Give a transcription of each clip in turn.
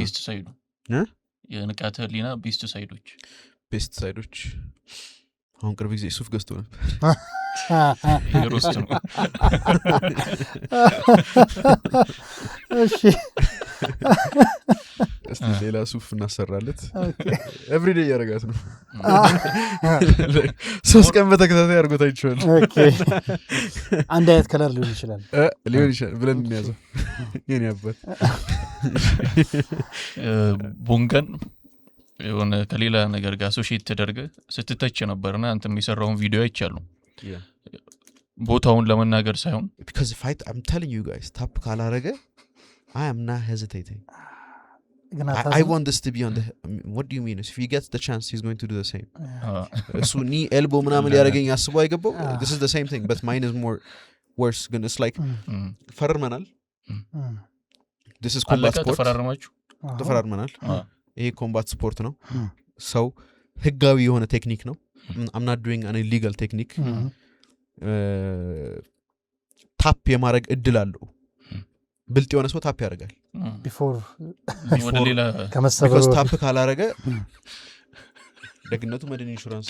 ቤስት ሳይዱ የንቃተ ህሊና ቤስት ሳይዶች አሁን ቅርብ ጊዜ ሱፍ ገዝቶ ነበር የሮስት ነው እሺ እስቲ ሌላ ሱፍ እናሰራለት ኤቭሪዴይ ያረጋት ነው 3 ቀን በተከታታይ አርጎታ ይችላል ኦኬ አንድ አይነት ከለር ሊሆን ይችላል ብለን እንያዘው የኔ አባት ቦንገን የሆነ ከሌላ ነገር ጋር አሶሺየት ተደርገ ስትተች ነበርና አንተ የሚሰራውን ቪዲዮ አይቻሉ ቦታውን ለመናገር ሳይሆን because fight I'm telling you guys tap ካላረገ I am not hesitating I want this to be on the what do you mean if he gets the chance he's going to do the same so knee elbow ምናምን ያረገኝ አስበው አይገባው this is the same thing but mine is more worse ግን it's like ፈርመናል this is combat sport ተፈራርመናል ይሄ ኮምባት ስፖርት ነው ሰው ህጋዊ የሆነ ቴክኒክ ነው I'm not doing an illegal technique ታፕ የማረግ እድል አለው ብልጥ የሆነ ሰው ታፕ ያደርጋል before ወደ ሌላ ከመሰበሩ ታፕ ካላረገ ደግነቱ መድን ኢንሹራንስ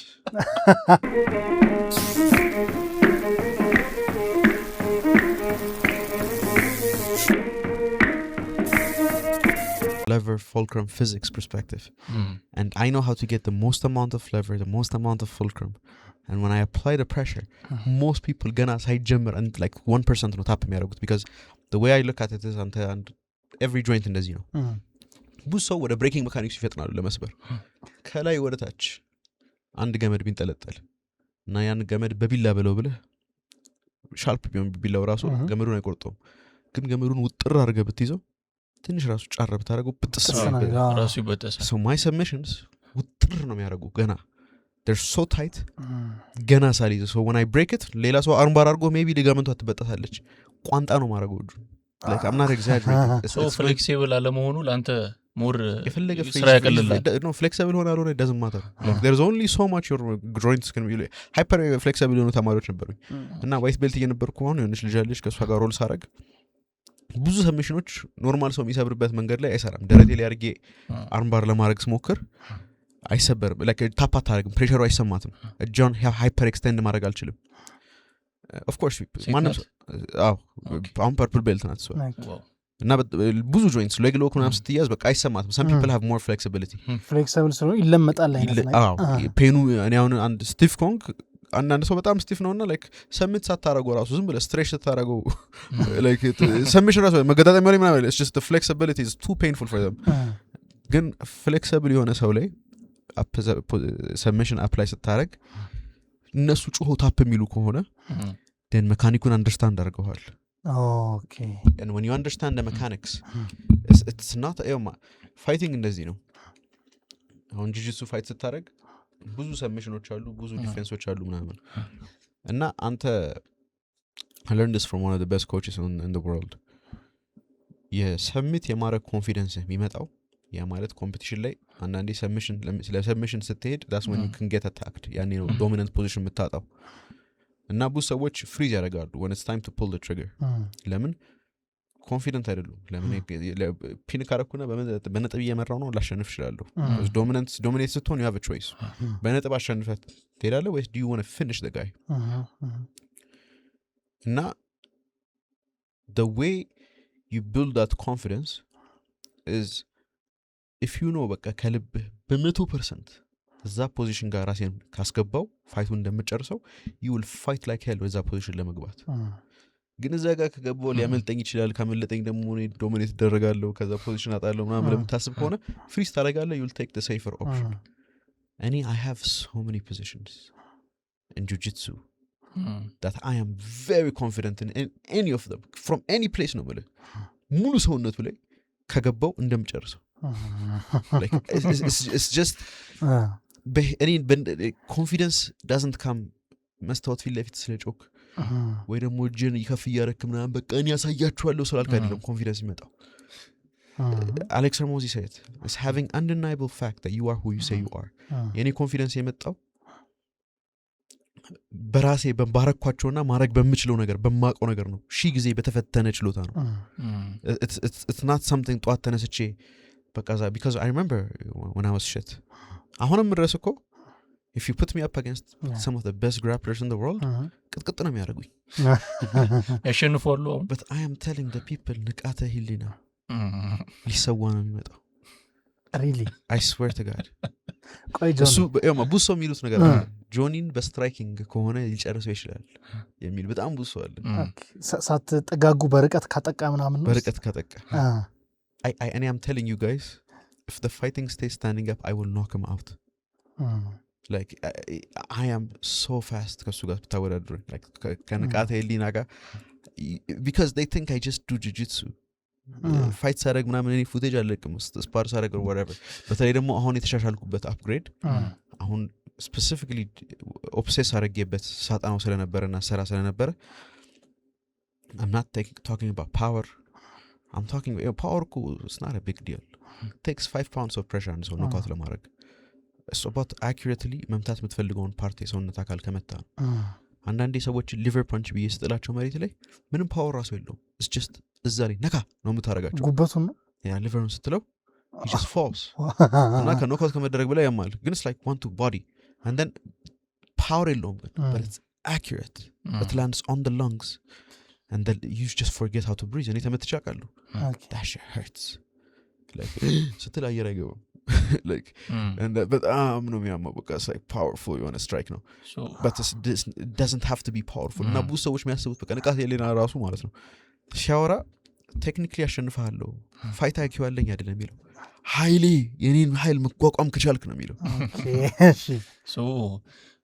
lever fulcrum physics perspective and I know how to get the most amount of lever the most amount of fulcrum and when I apply the pressure most people gonna side jumper and like 1% ነው ታፕ የሚያደርጉት because the way I look at it is and every joint እንደዚህ ነው ብዙ ሰው ወደ ብሬኪንግ ሜካኒክስ ይፈጥናሉ ለመስበር ከላይ ወደ ታች አንድ ገመድ ቢንጠለጠል እና ያን ገመድ በቢላ በለው ብለ ሻርፕ ቢሆን ቢላው ራሱ ገመዱን አይቆርጠውም ግን ገመዱን ውጥር አድርገህ ብትይዘው ትንሽ ራሱ ጫር ብታረገው ብጥስ ራሱ ይበጠሳል so my submissions ውጥር ነው የሚያደርጉ ገና they're so tight ገና ሳሊዝ so when I break it ሌላ ሰው አርምባር አድርጎ maybe ሊጋመንቱ አትበጠሳለች ቋንጣ ነው ማረገው like I'm not exaggerating so flexible አለመሆኑ ላንተ ሞር የፈለገ ስራ ያቀልላል no flexible ሆነ አልሆነ it doesn't matter like there's only so much your joints can be hyper flexible የሆኑ ተማሪዎች ነበሩኝ እና ዋይት ቤልት እየነበርኩ አሁን የሆነች ልጅ አለች ከሷ ጋር ሮል ሳረግ ብዙ ሰብሚሽኖች ኖርማል ሰው የሚሰብርበት መንገድ ላይ አይሰራም ደረቴ ላይ አርጌ አርምባር ለማድረግ ስሞክር አይሰበርም like ታፕ አታረግም ፕሬሸሩ አይሰማትም እጃን ሃይፐር ኤክስቴንድ ማድረግ አልችልም of course ማንም አሁን ፐርፕል ቤልት ናት ሰው እና ብዙ ጆይንትስ ሌግ ሎክ ምናምን ስትያዝ በቃ አይሰማትም some people have more flexibility flexible ስለሆነ ይለመጣል አይነት ፔኑ እኔ አሁን አንድ ስቲፍ ኮንግ አንዳንድ ሰው በጣም ስቲፍ ነውና ላይክ ሰሚት ሳታረገው ራሱ ዝም ብለህ ስትሬች ሳታረገው ላይክ ሰሚሽን ራሱ መገጣጠሚያው ላይ ምናምን it's just the flexibility is too painful for them ግን flexible የሆነ ሰው ላይ ሰሚሽን አፕላይ ስታረግ እነሱ ጩሆ ታፕ የሚሉ ከሆነ then መካኒኩን አንደርስታንድ አድርገዋል okay and when you understand the mechanics it's not fighting እንደዚህ ነው አሁን ጂጂትሱ ፋይት ስታረግ ብዙ ሰብሚሽኖች አሉ ብዙ ዲፌንሶች አሉ ምናምን እና አንተ I learned this from one of the best coaches in the world የሰብሚት የማረግ ኮንፊደንስ የሚመጣው ያ ማለት ኮምፒቲሽን ላይ አንዳንዴ ሰብሚሽን ስትሄድ that's when you can get attacked ያኔ ነው ዶሚናንት ፖዚሽን የምታጣው እና ብዙ ሰዎች ፍሪዝ ያደርጋሉ when it's time to pull the trigger ለምን ኮንፊደንት አይደሉም ለምን ፒን ካረኩና በነጥብ እየመራው ነው ላሸንፍ ይችላልው ዶሚኔት ስትሆን you have a choice በነጥብ አሸንፈት ትሄዳለህ ወይስ do you want to finish the guy እና the way you build that confidence is if you know በቃ ከልብህ በ100% እዛ ፖዚሽን ጋር ራስን ካስገባው ፋይቱን እንደምጨርሰው you will fight like hell ወዛ ፖዚሽን ለመግባት ግን እዛ ጋር ከገባው ሊያመልጠኝ ይችላል ካመለጠኝ ደግሞ እኔ ዶሚኔት ደረጋለሁ ከዛ ፖዚሽን አጣለሁ ምናምን ለምታስብ ከሆነ ፍሪዝ ታደርጋለህ you will take the safer option I have so many positions in jiu-jitsu that I am very confident in any of them from any place ነው ማለት ሙሉ ሰውነቱ ላይ ከገባው እንደምጨርሰው like it's just confidence doesn't come መስታወት ፊት ለፊት ስለጮክ ወይ ደግሞ ጅን ይከፍ ያረክ ምናምን በቃ እኔ ያሳያችኋለሁ ስላልክ አይደለም ኮንፊደንስ ይመጣው Alex Hormozi said it's having undeniable fact that you are who you say you are የኔ ኮንፊደንስ የመጣው በራሴ በባረኳቸውና ማረግ በምችለው ነገር በማቀው ነገር ነው ሺ ጊዜ በተፈተነ ችሎታ ነው it's not something ጧት ተነስቼ because I remember when I was shit አሁንም ድረስ እኮ if you put me up against some of the best grapplers in the world ቅጥቅጥ ነው የሚያደርጉኝ ያሸንፋሉ but I am telling the people ንቃተ ህሊና ሊሰዋ ነው የሚመጣው really I swear to God ቆይ ጆን እሱ ብዙ ሰው የሚሉት ነገር አለ ጆኒን በስትራይኪንግ ከሆነ ሊጨርሰው ይችላል የሚል በጣም ብዙ ሰው አለ ሳትጠጋጉ በርቀት ካጠቃ ምናምን ነው በርቀት ካጠቃ and I'm telling you guys if the fighting stays standing up I will knock him out like I am so fast ከሱ ጋር ተወዳድሩ like ከንቃተ ህሊና ጋር because they think I just do jiu-jitsu fight ሳደርግ ምናምን እኔ ፉቴጅ አለቅም ስፓር ሳደርግ or whatever በተለይ ደግሞ አሁን የተሻሻልኩበት አፕግሬድ አሁን specifically obsess አደረገበት ሳጣናው ስለነበረና ሰራ ስለነበረ I'm not talking about power I'm talking about power it's not a big deal it takes 5 pounds of pressure and so knockout ለማድረግ it's about accurately መምታት የምትፈልገውን ፓርት የሰውነት አካል ከመታ አንዳንዴ ሰዎች ሊቨር ፓንች ቢስጥላቸው መሬት ላይ ምንም ፓወር ራሱ የለውም it's just እዛ ላይ ነካ ነው የምታረጋቸው ጉበቱን ነው ያ ሊቨሩን ስትለው he just falls እና ከኖካውት ከመደረግ በላይ ያማል ግን it's like one to body and then power የለውም but it's accurate it lands on the lungs and then you just forget how to breathe እኔ ተመትቻለሁ that shit hurts like ስትል አየር አይገባም like and but no የሚያማው በቃ it's like powerful you want to strike ነው but it doesn't have to be powerful እና ብዙ ሰዎች የሚያስቡት በቃ ንቃት የሌና ራሱ ማለት ነው ሻወራ ቴክኒካሊ ያሸንፋለሁ ፋይት አይኪው አለኝ አይደለም የሚለው ኃይሌ የኔን ኃይል መቋቋም ከቻልክ ነው የሚለው እሺ so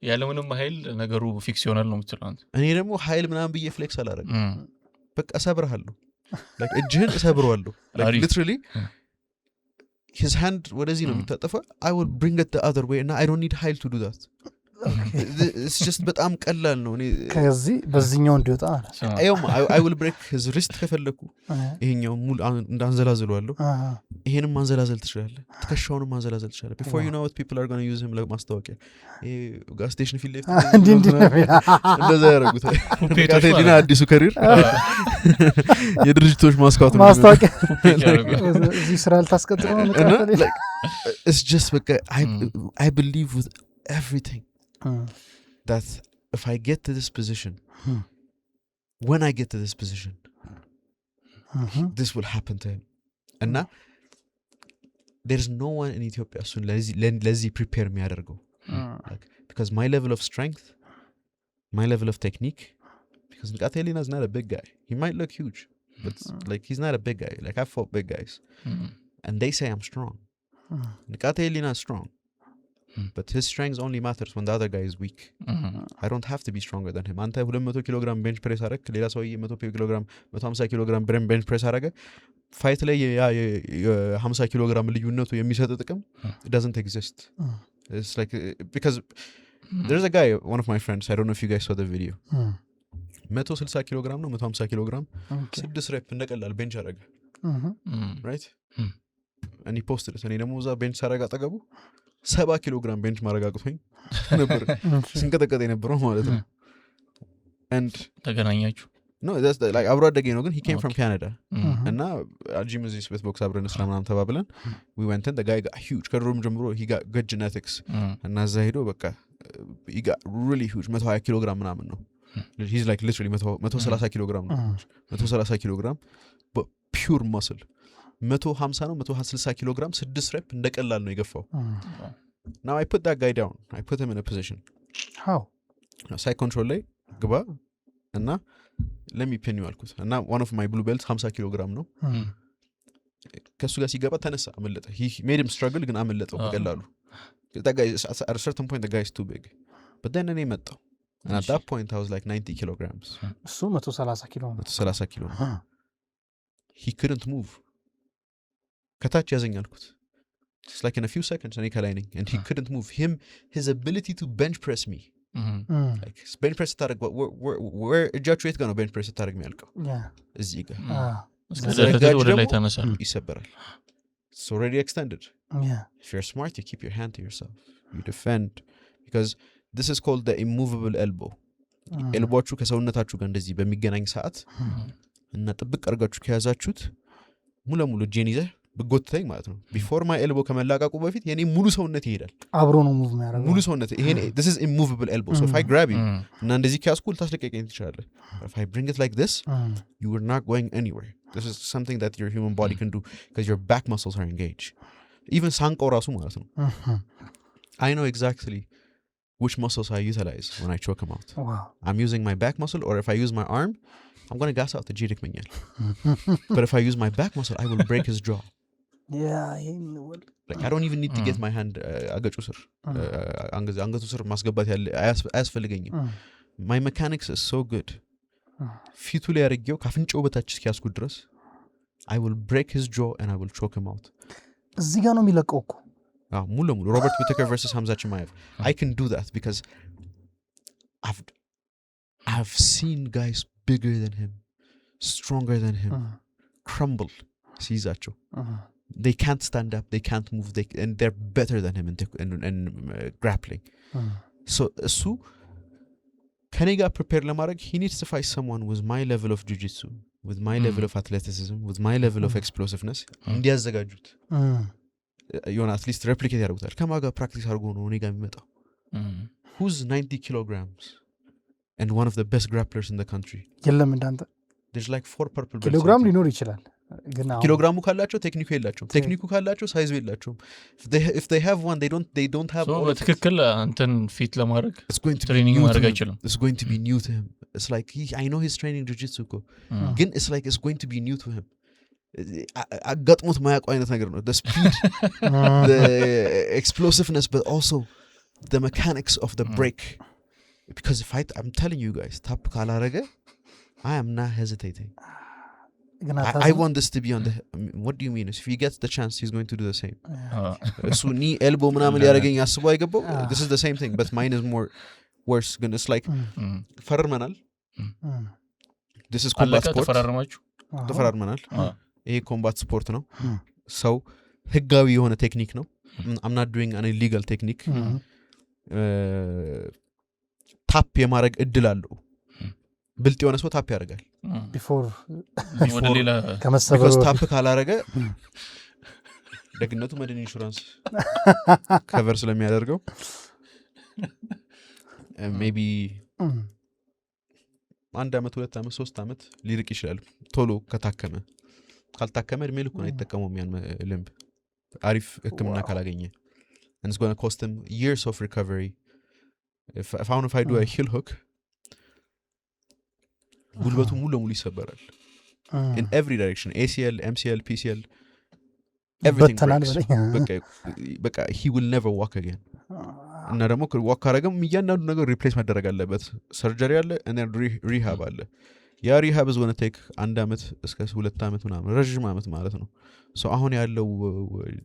ያለምንም ኃይል ነገሩ ፊክስ ይሆናል ነው የምትለው እኔ ደግሞ ኃይል ምናምን ብዬ ፍሌክስ አላደርግም በቃ ሰብርሃለሁ like እጅህን እሰብረዋለሁ like literally his hand ወደዚህ ነው የሚታጠፈው I will bring it the other way and I don't need ኃይል to do that it's just በጣም ቀላል ነው እኔ ከዚህ በዚህኛው እንዲወጣ I will break his wrist ከፈለኩ ይሄኛው ሙሉ እንዳንዘላዝለዋለሁ ይሄንም ማንዘላዘል ትችላለህ ትከሻውንም ማንዘላዘል ትችላለህ before you know what people are going to use him like ማስታወቂያ gas station ፊት ለፊት እንደዛ ያደርጉት ካቴሊና አዲሱ ካሪር የድርጅቶች ማስታወቂያ እዚህ ስራ ልታስቀጥረው ነው it's just በቃ I believe with everything that if I get to this position when I get to this position this will happen to him and now there's no one in Ethiopia soon lazy prepare me adergo like because my level of strength my level of technique because Ngatelina is not a big guy he might look huge but like he's not a big guy like I fought big guys and they say I'm strong Ngatelina is strong but his strength only matters when the other guy is weak I don't have to be stronger than him anta 200 kg bench press arek ሌላ ሰው 100 kg 150 kg bench press arege fight ላይ ያ 50 kg ልዩነቱ የሚሰጥ ጥቅም it doesn't exist it's like because there's a guy one of my friends I don't know if you guys saw the video 160 kg ነው 150 kg 6 rep እንደቀላል bench arege right and he posted it እኔ ደግሞ እዛ bench አረጋ አጠገቡ 7 ኪሎግራም ቤንች ማረጋግቶኝ ነበር ሲንቀጠቀጥ የነበረው ማለት ነው and ተገናኛችሁ no that's like አብሮ አደገኝ ነው ግን he came from Canada እና አጂም እዚህ ስፔስ ቦክስ አብረን ስለማናም ተባብለን we went in the guy got huge ከድሮም ጀምሮ he got good genetics እና እዛ ሄዶ በቃ he got really huge 120 ኪሎግራም ምናምን ነው he's like literally 130 ኪሎግራም ነው 130 ኪሎግራም but pure muscle 150 ነው 160 ኪሎግራም 6 ሬፕ እንደቀላል ነው የገፋው now I put that guy down I put him in a position how side control ላይ ግባ እና let me pin you አልኩት እና one of my blue belts 50 ኪሎግራም ነው ከሱ ጋር ሲገባ ተነሳ አመለጠ he made him struggle ግን አመለጠው በቀላሉ that guy at a certain point the guy is too big but then እኔ መጣው and at that point I was like 90 kilograms እሱ 130 ኪሎ 130 ኪሎ he couldn't move ከታች ያዘኛልኩት just like in a few seconds እኔ ከላይ ነኝ and he couldn't move his ability to bench press me like bench press ታደርግ where እጃችሁ የት ጋር ነው bench press ታደርግ የሚያልቀው እዚህ ጋር ወደ ላይ ተነሳል ይሰበራል it's already extended if you're smart you keep your hand to yourself you defend because this is called the immovable elbow elbowችሁ ከሰውነታችሁ ጋር እንደዚህ በሚገናኝ ሰዓት እና ጥብቅ አርጋችሁ ከያዛችሁት ሙሉ እጄን ይዘህ ብጎትተኝ ማለት ነው before my elbow ከመላቀቁ በፊት የኔ ሙሉ ሰውነት ይሄዳል አብሮ ነው ሙቭ የሚያደርገው ሙሉ ሰውነት ይሄ this is immovable elbow so if I grab you እና እንደዚህ ካስኩል ታስለቀቀኝ ትችላለህ if I bring it like this you are not going anywhere this is something that your human body can do because your back muscles are engaged even ሳንቀው ራሱ ማለት ነው I know exactly which muscles I utilize when I choke him out wow I'm using my back muscle or if I use my arm I'm going to gas out the G ይደክመኛል but if I use my back muscle I will break his jaw yeah like I don't even need to get my hand አገጩ ስር አንገቱ ስር ማስገባት ያለ አያስፈልገኝም my mechanics is so good ፊቱ ላይ ያረጋው ካፍንጫው በታች እስኪያስኩ ድረስ I will break his jaw and I will choke him out እዚህ ጋር ነው የሚለቀው እኮ ሙሉ Robert Whittaker versus Hamza Chimaev I can do that because I've seen guys bigger than him stronger than him crumble ሲይዛቸው they can't stand up they can't move and they're better than him in grappling so እሱ ከኔ ጋር prepare ለማድረግ he needs to fight someone with my level of jiu-jitsu with my level of athleticism with my level of explosiveness እንዲያዘጋጁት የሆነ at least replicate ያደርጉታል ከማጋ practice አድርጎ ነው እኔ ጋር የሚመጣው who's 90 kilograms and one of the best grapplers in the country የለም እንዳንተ there's like 4 purple belts ኪሎግራም ሊኖር ይችላል ግን ኪሎግራሙ ካላቸው ቴክኒኩ የላቸውም ቴክኒኩ ካላቸው ሳይዙ የላቸውም if they have one they don't have so በትክክል አንተን ፊት ለማድረግ it's going to ትሬኒንግ ማድረግ አይችልም it's going to be new to him it's like I know he's training jiu-jitsu ግን it's like it's going to be new to him አጋጥሞት ማያውቀው አይነት ነገር ነው the speed the explosiveness but also the mechanics of the break because if I'm telling you guys tap ካላረገ I am not hesitating I want this to be on the what do you mean if he gets the chance he's going to do the same so knee elbow ምናምን ያረጋኝ አስቦ አይገባው this is the same thing but mine is more worse ግን it's like ፈርመናል this is combat sport ተፈራርመናል ይሄ ኮምባት ስፖርት ነው ሰው ህጋዊ የሆነ ቴክኒክ ነው I'm not doing an illegal technique ታፕ የማድረግ እድል አለው ብልጥ የሆነ ሰው ታፕ ያደርጋል ቢፎር ወደ ሌላ ከመሰበሩ ታፕ ካላረገ ደግነቱ መድን ኢንሹራንስ ከቨር ስለሚያደርገው ሜቢ 1 አመት 2 አመት 3 አመት ሊርቅ ይችላል ቶሎ ከታከመ ካልታከመ እድሜ ልኩ ነው የተጠቀመው ያን ልምብ አሪፍ ህክምና ካላገኘ and it's going to cost him years of recovery if I do a heel hook ጉልበቱ ሙሉ ለሙሉ ይሰበራል in every direction ACL MCL PCL everything በቃ he will never walk again እና ደግሞ walk አረጋም እያንዳንዱ ነገር ሪፕሌስ መደረግ አለበት ሰርጀሪ አለ and then rehab አለ ያ rehab is going to take 1 አመት እስከ 2 አመት ምናምን ረጅም አመት ማለት ነው so አሁን ያለው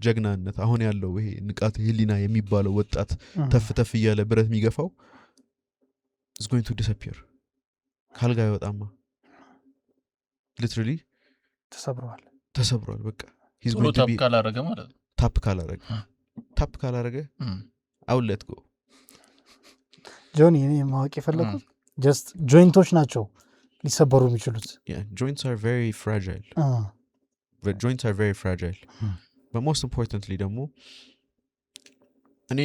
ጀግናነት አሁን ያለው ይሄ ንቃት ህሊና የሚባለው ወጣት ተፍ እያለ ብረት የሚገፋው is going to disappear ካልጋ ይወጣማ literally ተሰብሯል በቃ he's going to be ካላረገ ማለት ነው ታፕ ካላረገ I'll let go ጆኒ እኔ ማወቅ የፈለኩት just ጆይንቶች ናቸው ሊሰበሩ የሚችሉት yeah joints are very fragile but joints are very fragile but most importantly ደግሞ እኔ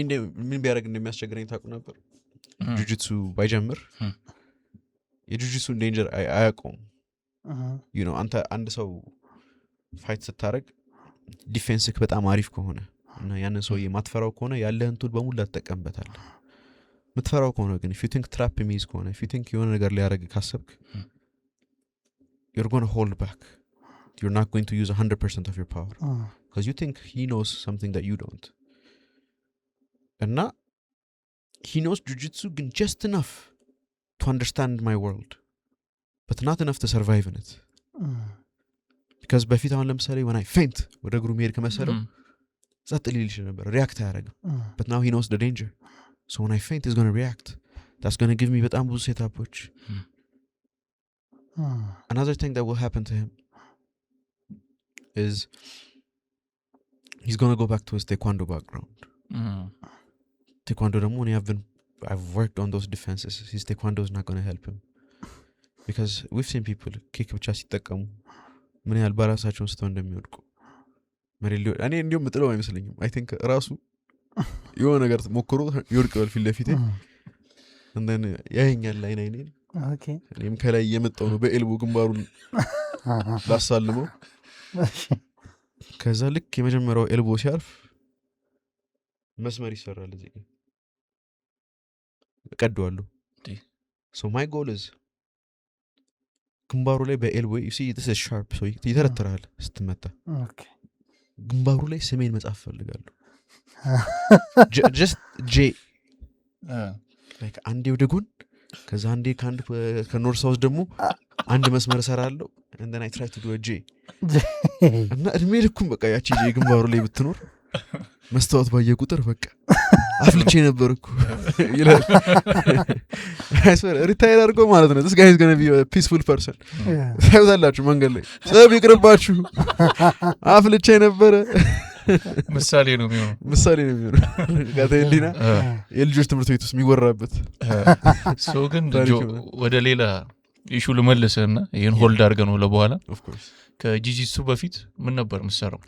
ምን ቢያደርግ እንደሚያስቸግረኝ ታውቁ ነበር jiu-jitsu ባይጀምር የጂጂሱ ዴንጀር አያውቀውም you know አንድ ሰው ፋይት ስታረግ ዲፌንስክ በጣም አሪፍ ከሆነ እና ያንን ሰው የማትፈራው ከሆነ ያለህን ቱል በሙሉ ተጠቀምበታለህ ምትፈራው ከሆነ ግን if you think trap የሚይዝ ከሆነ if you think የሆነ ነገር ሊያረግ ካሰብክ you're going to hold back you're not going to use 100% of your power because you think he knows something that you don't and he knows jiu-jitsu just enough to understand my world but not enough to survive in it because በፊት አሁን ለምሳሌ when I faint ወደ እግሩ መሄድ ከመሰለው ጸጥ ሊል ይችላል ነበር ሪአክት አያረግም but now he knows the danger so when I faint he's going to react that's going to give me በጣም ብዙ ሴታፖች another thing that will happen to him is he's going to go back to his taekwondo background taekwondo ደግሞ I've worked on those defenses his taekwondo is not going to help him because we've seen people kick ብቻ ሲጠቀሙ ምን ያህል ባራሳቸውን ስተው እንደሚወድቁ መሬት እኔ እንዲሁም ምጥለው አይመስለኝም አይ ቲንክ ራሱ የሆነ ነገር ሞክሮ ይወድቃል ፊት ለፊቴ እንደን ያየኛል ላይ ነኝ ኦኬ እኔም ከላይ የመጣው ነው በኤልቦ ግንባሩን ላሳልመው ከዛ ልክ የመጀመሪያው ኤልቦ ሲያርፍ መስመር ይሰራል እዚህ ቀደዋለሁ so my goal is ግንባሩ ላይ በኤልቦ you see this is sharp so ይተረተራል ስትመታ ኦኬ ግንባሩ ላይ ስሜን መጻፍ ፈልጋለሁ just J like አንዴ ወደ ጎን ከዛ አንዴ ከኖርዝ ሳውዝ ደግሞ አንድ መስመር ሰራለሁ and then I try to do a J እና እድሜ ልኩም በቃ ያቺ J ግንባሩ ላይ ብትኖር መስታወት ባየ ቁጥር በቃ አፍልቼ ነበርኩ ይላል I swear retire አድርጎ ማለት ነው this guy is going to be a peaceful person ታውዛላችሁ መንገድ ላይ ሰብ ይቅርባችሁ አፍልቼ ነበር ምሳሌ ነው የሚሆነው ጋቴሊና የልጆች ትምህርት ቤት ውስጥ የሚወራበት ሶ ግን ወደ ሌላ ኢሹ ልመልስና ይሄን ሆልድ አድርገን ነው ለበኋላ of course ከጂጂሱ በፊት ምን ነበር የምትሰራው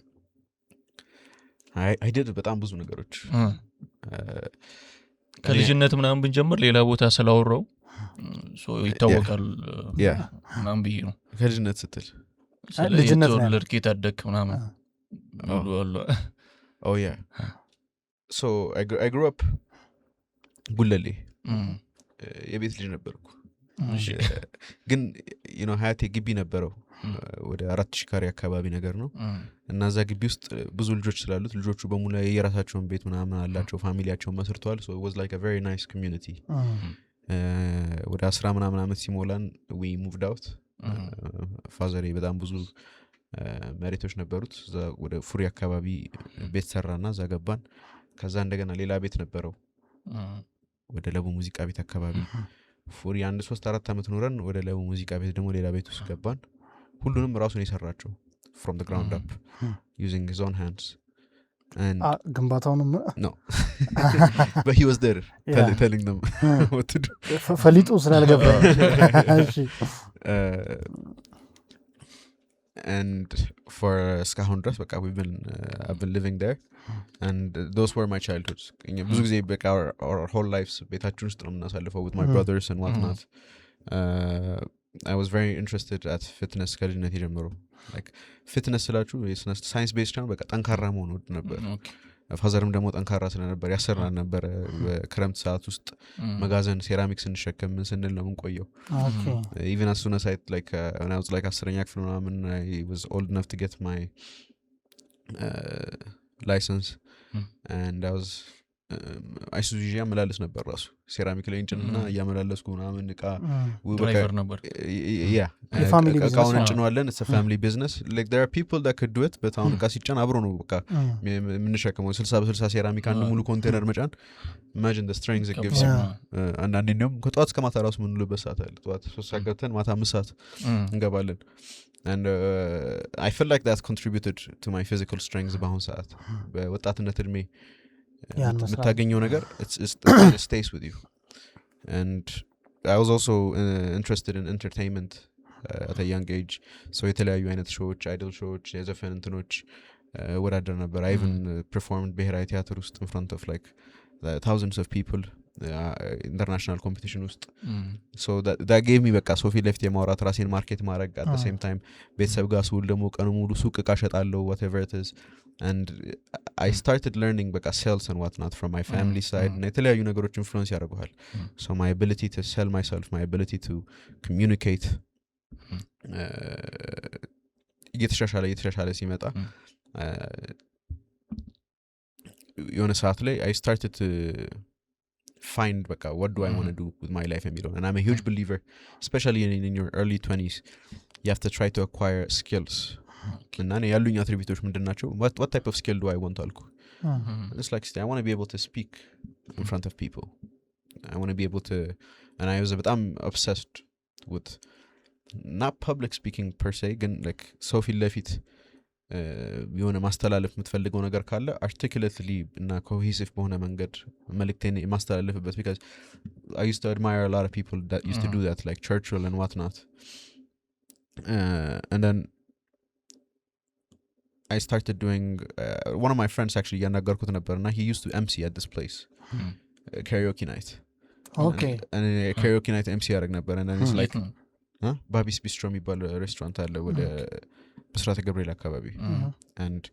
I did በጣም ብዙ ነገሮች ከልጅነት ምናምን ብንጀምር ሌላ ቦታ ስላወራው ሶ ይታወቃል ምናምን ብዬ ነው ከልጅነት ስትል ልጅነት ነው ለርኬት አደክ ምናምን oh yeah so I grew up ጉለሌ የቤት ልጅ ነበርኩ ግን you know ሀያቴ ግቢ ነበረው ወደ 4000 ካሬ አካባቢ ነገር ነው እና እዛ ግቢ ውስጥ ብዙ ልጆች ስላሉት ልጆቹ በሙሉ የራሳቸውን ቤት ምናምን አላቸው ፋሚሊያቸውን መስርተዋል so it was like a very nice community ወደ 10 ምናምን አመት ሲሞላን we moved out ፋዘሬ በጣም ብዙ መሬቶች ነበሩት እዛ ወደ ፉሪ አካባቢ ቤት ሰራና እዛ ገባን ከዛ እንደገና ሌላ ቤት ነበረው ወደ ለቡ ሙዚቃ ቤት አካባቢ ፉሪ 1-3-4 አመት ኖረን ወደ ለቡ ሙዚቃ ቤት ደግሞ ሌላ ቤት ውስጥ ገባን ሁሉንም ራሱን የሰራቸው from the ground up using his own hands and ግንባታውንም no but he was there telling them what to do ፈሊጡ ስላልገባ እሺ and for እስካሁን ድረስ በቃ I've been living there and those were my childhoods ብዙ ጊዜ በቃ our whole lives ቤታችን ውስጥ ነው የምናሳልፈው with my brothers and whatnot I was very interested at fitness ከልጅነት ጀምሮ like fitness ስላችሁ science based ነው በቃ ጠንካራ መሆን ወድ ነበር ፋዘርም ደግሞ ጠንካራ ስለነበር ያሰራን ነበር በክረምት ሰዓት ውስጥ መጋዘን ሴራሚክስ እንሸከም ስንል ነው የምንቆየው even as soon as I like when I was like 10ኛ ክፍል ምናምን I was old enough to get my license and I was አይሱዙ ያመላለስ ነበር ራሱ ሴራሚክ ላይ እንጭንና ያመላለስኩ ምናምን እቃ ድራይቨር ነበር እቃውን እንጭነዋለን it's a family business like there are people that could do it but አሁን እቃ ሲጫን አብሮ ነው በቃ የምንሸከመው 60 ሴራሚክ አንድ ሙሉ ኮንቴነር መጫን imagine the strengths it gives አንዳንዴ ነው ከጧት እስከ ማታ ራሱ ምንሉበት ሰዓት አለ ጧት 3 ሰዓት ገብተን ማታ 5 ሰዓት እንገባለን and I feel like that contributed to my physical strengths በአሁን ሰዓት በወጣትነት እድሜ የምታገኘው ነገር it stays with you and I was also interested in entertainment at a young age so የተለያዩ አይነት ሾዎች አይዶል ሾዎች የዘፈን እንትኖች ወዳደር ነበር I even performed ብሔራዊ ቲያትር ውስጥ in front of like thousands of people international competition ውስጥ so that gave me በቃ ሶፊ ሌፍት የማውራት ራሴን ማርኬት ማድረግ at the same time ቤተሰብ ጋር ስውል ደግሞ ቀኑ ሙሉ ሱቅ እቃ ሸጣለሁ whatever it is and I started learning በቃ sales and whatnot from my family side እና የተለያዩ ነገሮች influence ያደርጉሃል so my ability to sell myself my ability to communicate እየተሻሻለ ሲመጣ የሆነ ሰዓት ላይ I started to find በቃ what do I want to do with my life and I'm a huge believer especially in your early 20s you have to try to acquire skills እና እኔ ያሉኝ አትሪቢዩቶች ምንድናቸው what type of skill do I want አልኩ it's like I want to be able to speak in front of people I want to be able to and I was በጣም obsessed with not public speaking per se ግን like ሰው ፊት ለፊት የሆነ ማስተላለፍ የምትፈልገው ነገር ካለ articulately እና cohesive በሆነ መንገድ መልእክቴን ማስተላለፍበት because I used to admire a lot of people that used to do that like Churchill and whatnot and then I started doing one of my friends actually ያናገርኩት ነበርና he used to MC at this place karaoke night Okay. and karaoke night MC ያደርግ ነበር and then it's like like ባቢስ ቢስትሮ የሚባል ሬስቶራንት አለ ወደ ብስራተ ገብርኤል አካባቢ and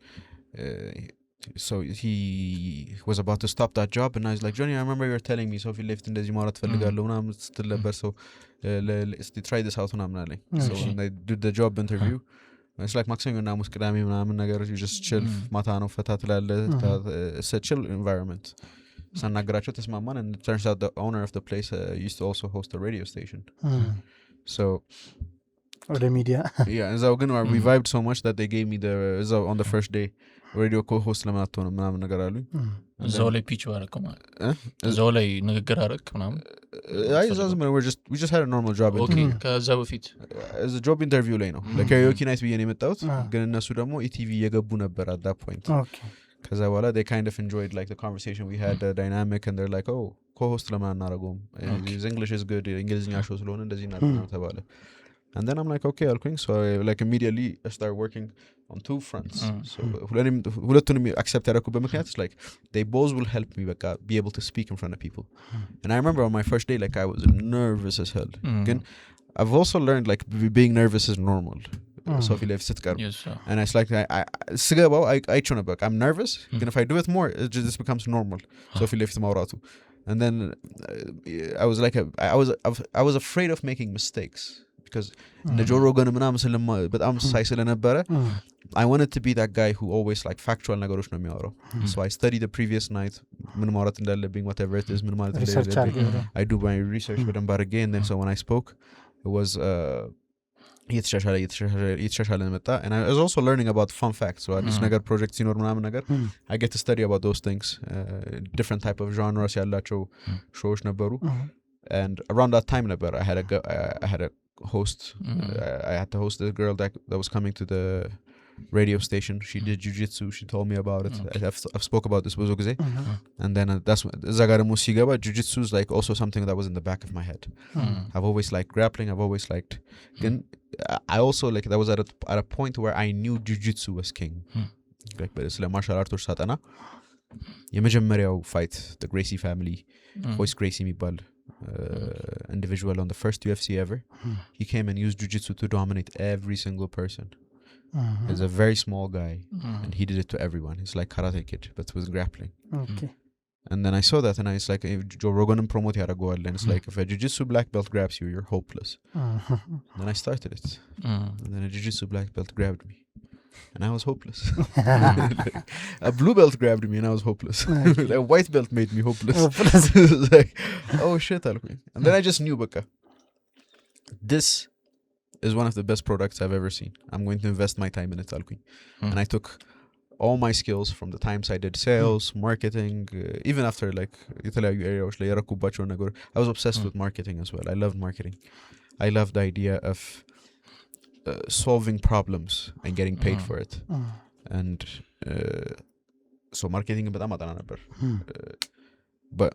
so he was about to stop that job and I was like Johnny I remember you were telling me Sophie left እንደዚህ ማውራት ፈልጋለሁ ምናምን ስትል ነበር so let's try this out ምናምን አለኝ so when I did the job interview it's like ማክሰኞ እና ሐሙስ ቅዳሜ ምናምን ነገር you just chill ማታ ነው ፈታ ትላለህ it's a chill environment ሳናገራቸው ተስማማን and it turns out the owner of the place used to also host a radio station so ወደ ሚዲያ yeah እዛው ግን we vibed so much that they gave me the እዛው on the first day radio co-host ለምን አትሆንም ምናምን ነገር አሉኝ እዛው ላይ ፒች አደረክ ማለት እዛው ላይ ንግግር አደረክ ምናምን አይ እዛው we just had a normal job okay ከዛ በፊት as a job interview ላይ ነው ለካራኦኬ ናይት ብዬ ነው የመጣሁት ግን እነሱ ደግሞ ኢቲቪ እየገቡ ነበር at that point okay ከዛ በኋላ they kind of enjoyed like the conversation we had the dynamic and they're like oh co-host ለምን አናረገውም his English is good እንግሊዝኛ ሾው ስለሆነ እንደዚህ እናደርጋለን ተባለ and then I'm like okay I'll so I like immediately I started working on two fronts so ሁለቱንም accept ያደረኩበት ምክንያት is like they both will help me be able to speak in front of people and I remember on my first day like I was nervous as hell again I've also learned like being nervous is normal Sophie life ስትቀርብ and it's like I ስገባው አይቼው ነበር I'm nervous ግን if I do it more it just becomes normal Sophie life ማውራቱ and then I was like I was afraid of making mistakes because the Joe Rogan ምናምን በጣም ሳይ ስለነበረ I wanted to be that guy who always like factual ነገሮች ነው የሚያወራው so I studied the previous night ምን ማውራት እንዳለብኝ whatever it is ምን ማለት እንዳለብኝ I do my research በደንብ አድርጌ and then so when I spoke it was እየተሻሻለ መጣ and I was also learning about fun facts so this ነገር project ሲኖር ምናምን ነገር I get to study about those things different type of genres ያላቸው shows ነበሩ and around that time ነበር I had a host I had to host this girl that was coming to the radio station she did jiu-jitsu she told me about it I've spoke about this ብዙ ጊዜ and then that's እዛ ጋር ደግሞ ሲገባ jiu-jitsu is like also something that was in the back of my head I've always liked grappling I've always liked ግን I also like that was at a point where I knew jiu-jitsu was king like ስለ martial arts ሳጠና የመጀመሪያው fight the Gracie family Royce Gracie የሚባል individual on the first UFC ever he came and used jiu-jitsu to dominate every single person he's a very small guy and he did it to everyone he's like Karate Kid but with grappling okay and then I saw that and I was like Joe Rogan promote ያደርገዋል and it's like if a jiu-jitsu black belt grabs you you're hopeless and then I started it and then a jiu-jitsu black belt grabbed me and I was hopeless a blue belt grabbed me and I was hopeless a white belt made me hopeless like oh shit and then I just knew baka this is one of the best products I've ever seen I'm going to invest my time in it and I took all my skills from the times I did sales marketing even after like የተለያዩ areas ላይ ያረኩባቸው ነገር I was obsessed with marketing as well I loved marketing I loved the idea of solving problems and getting paid for it and so marketing በጣም አጠና ነበር but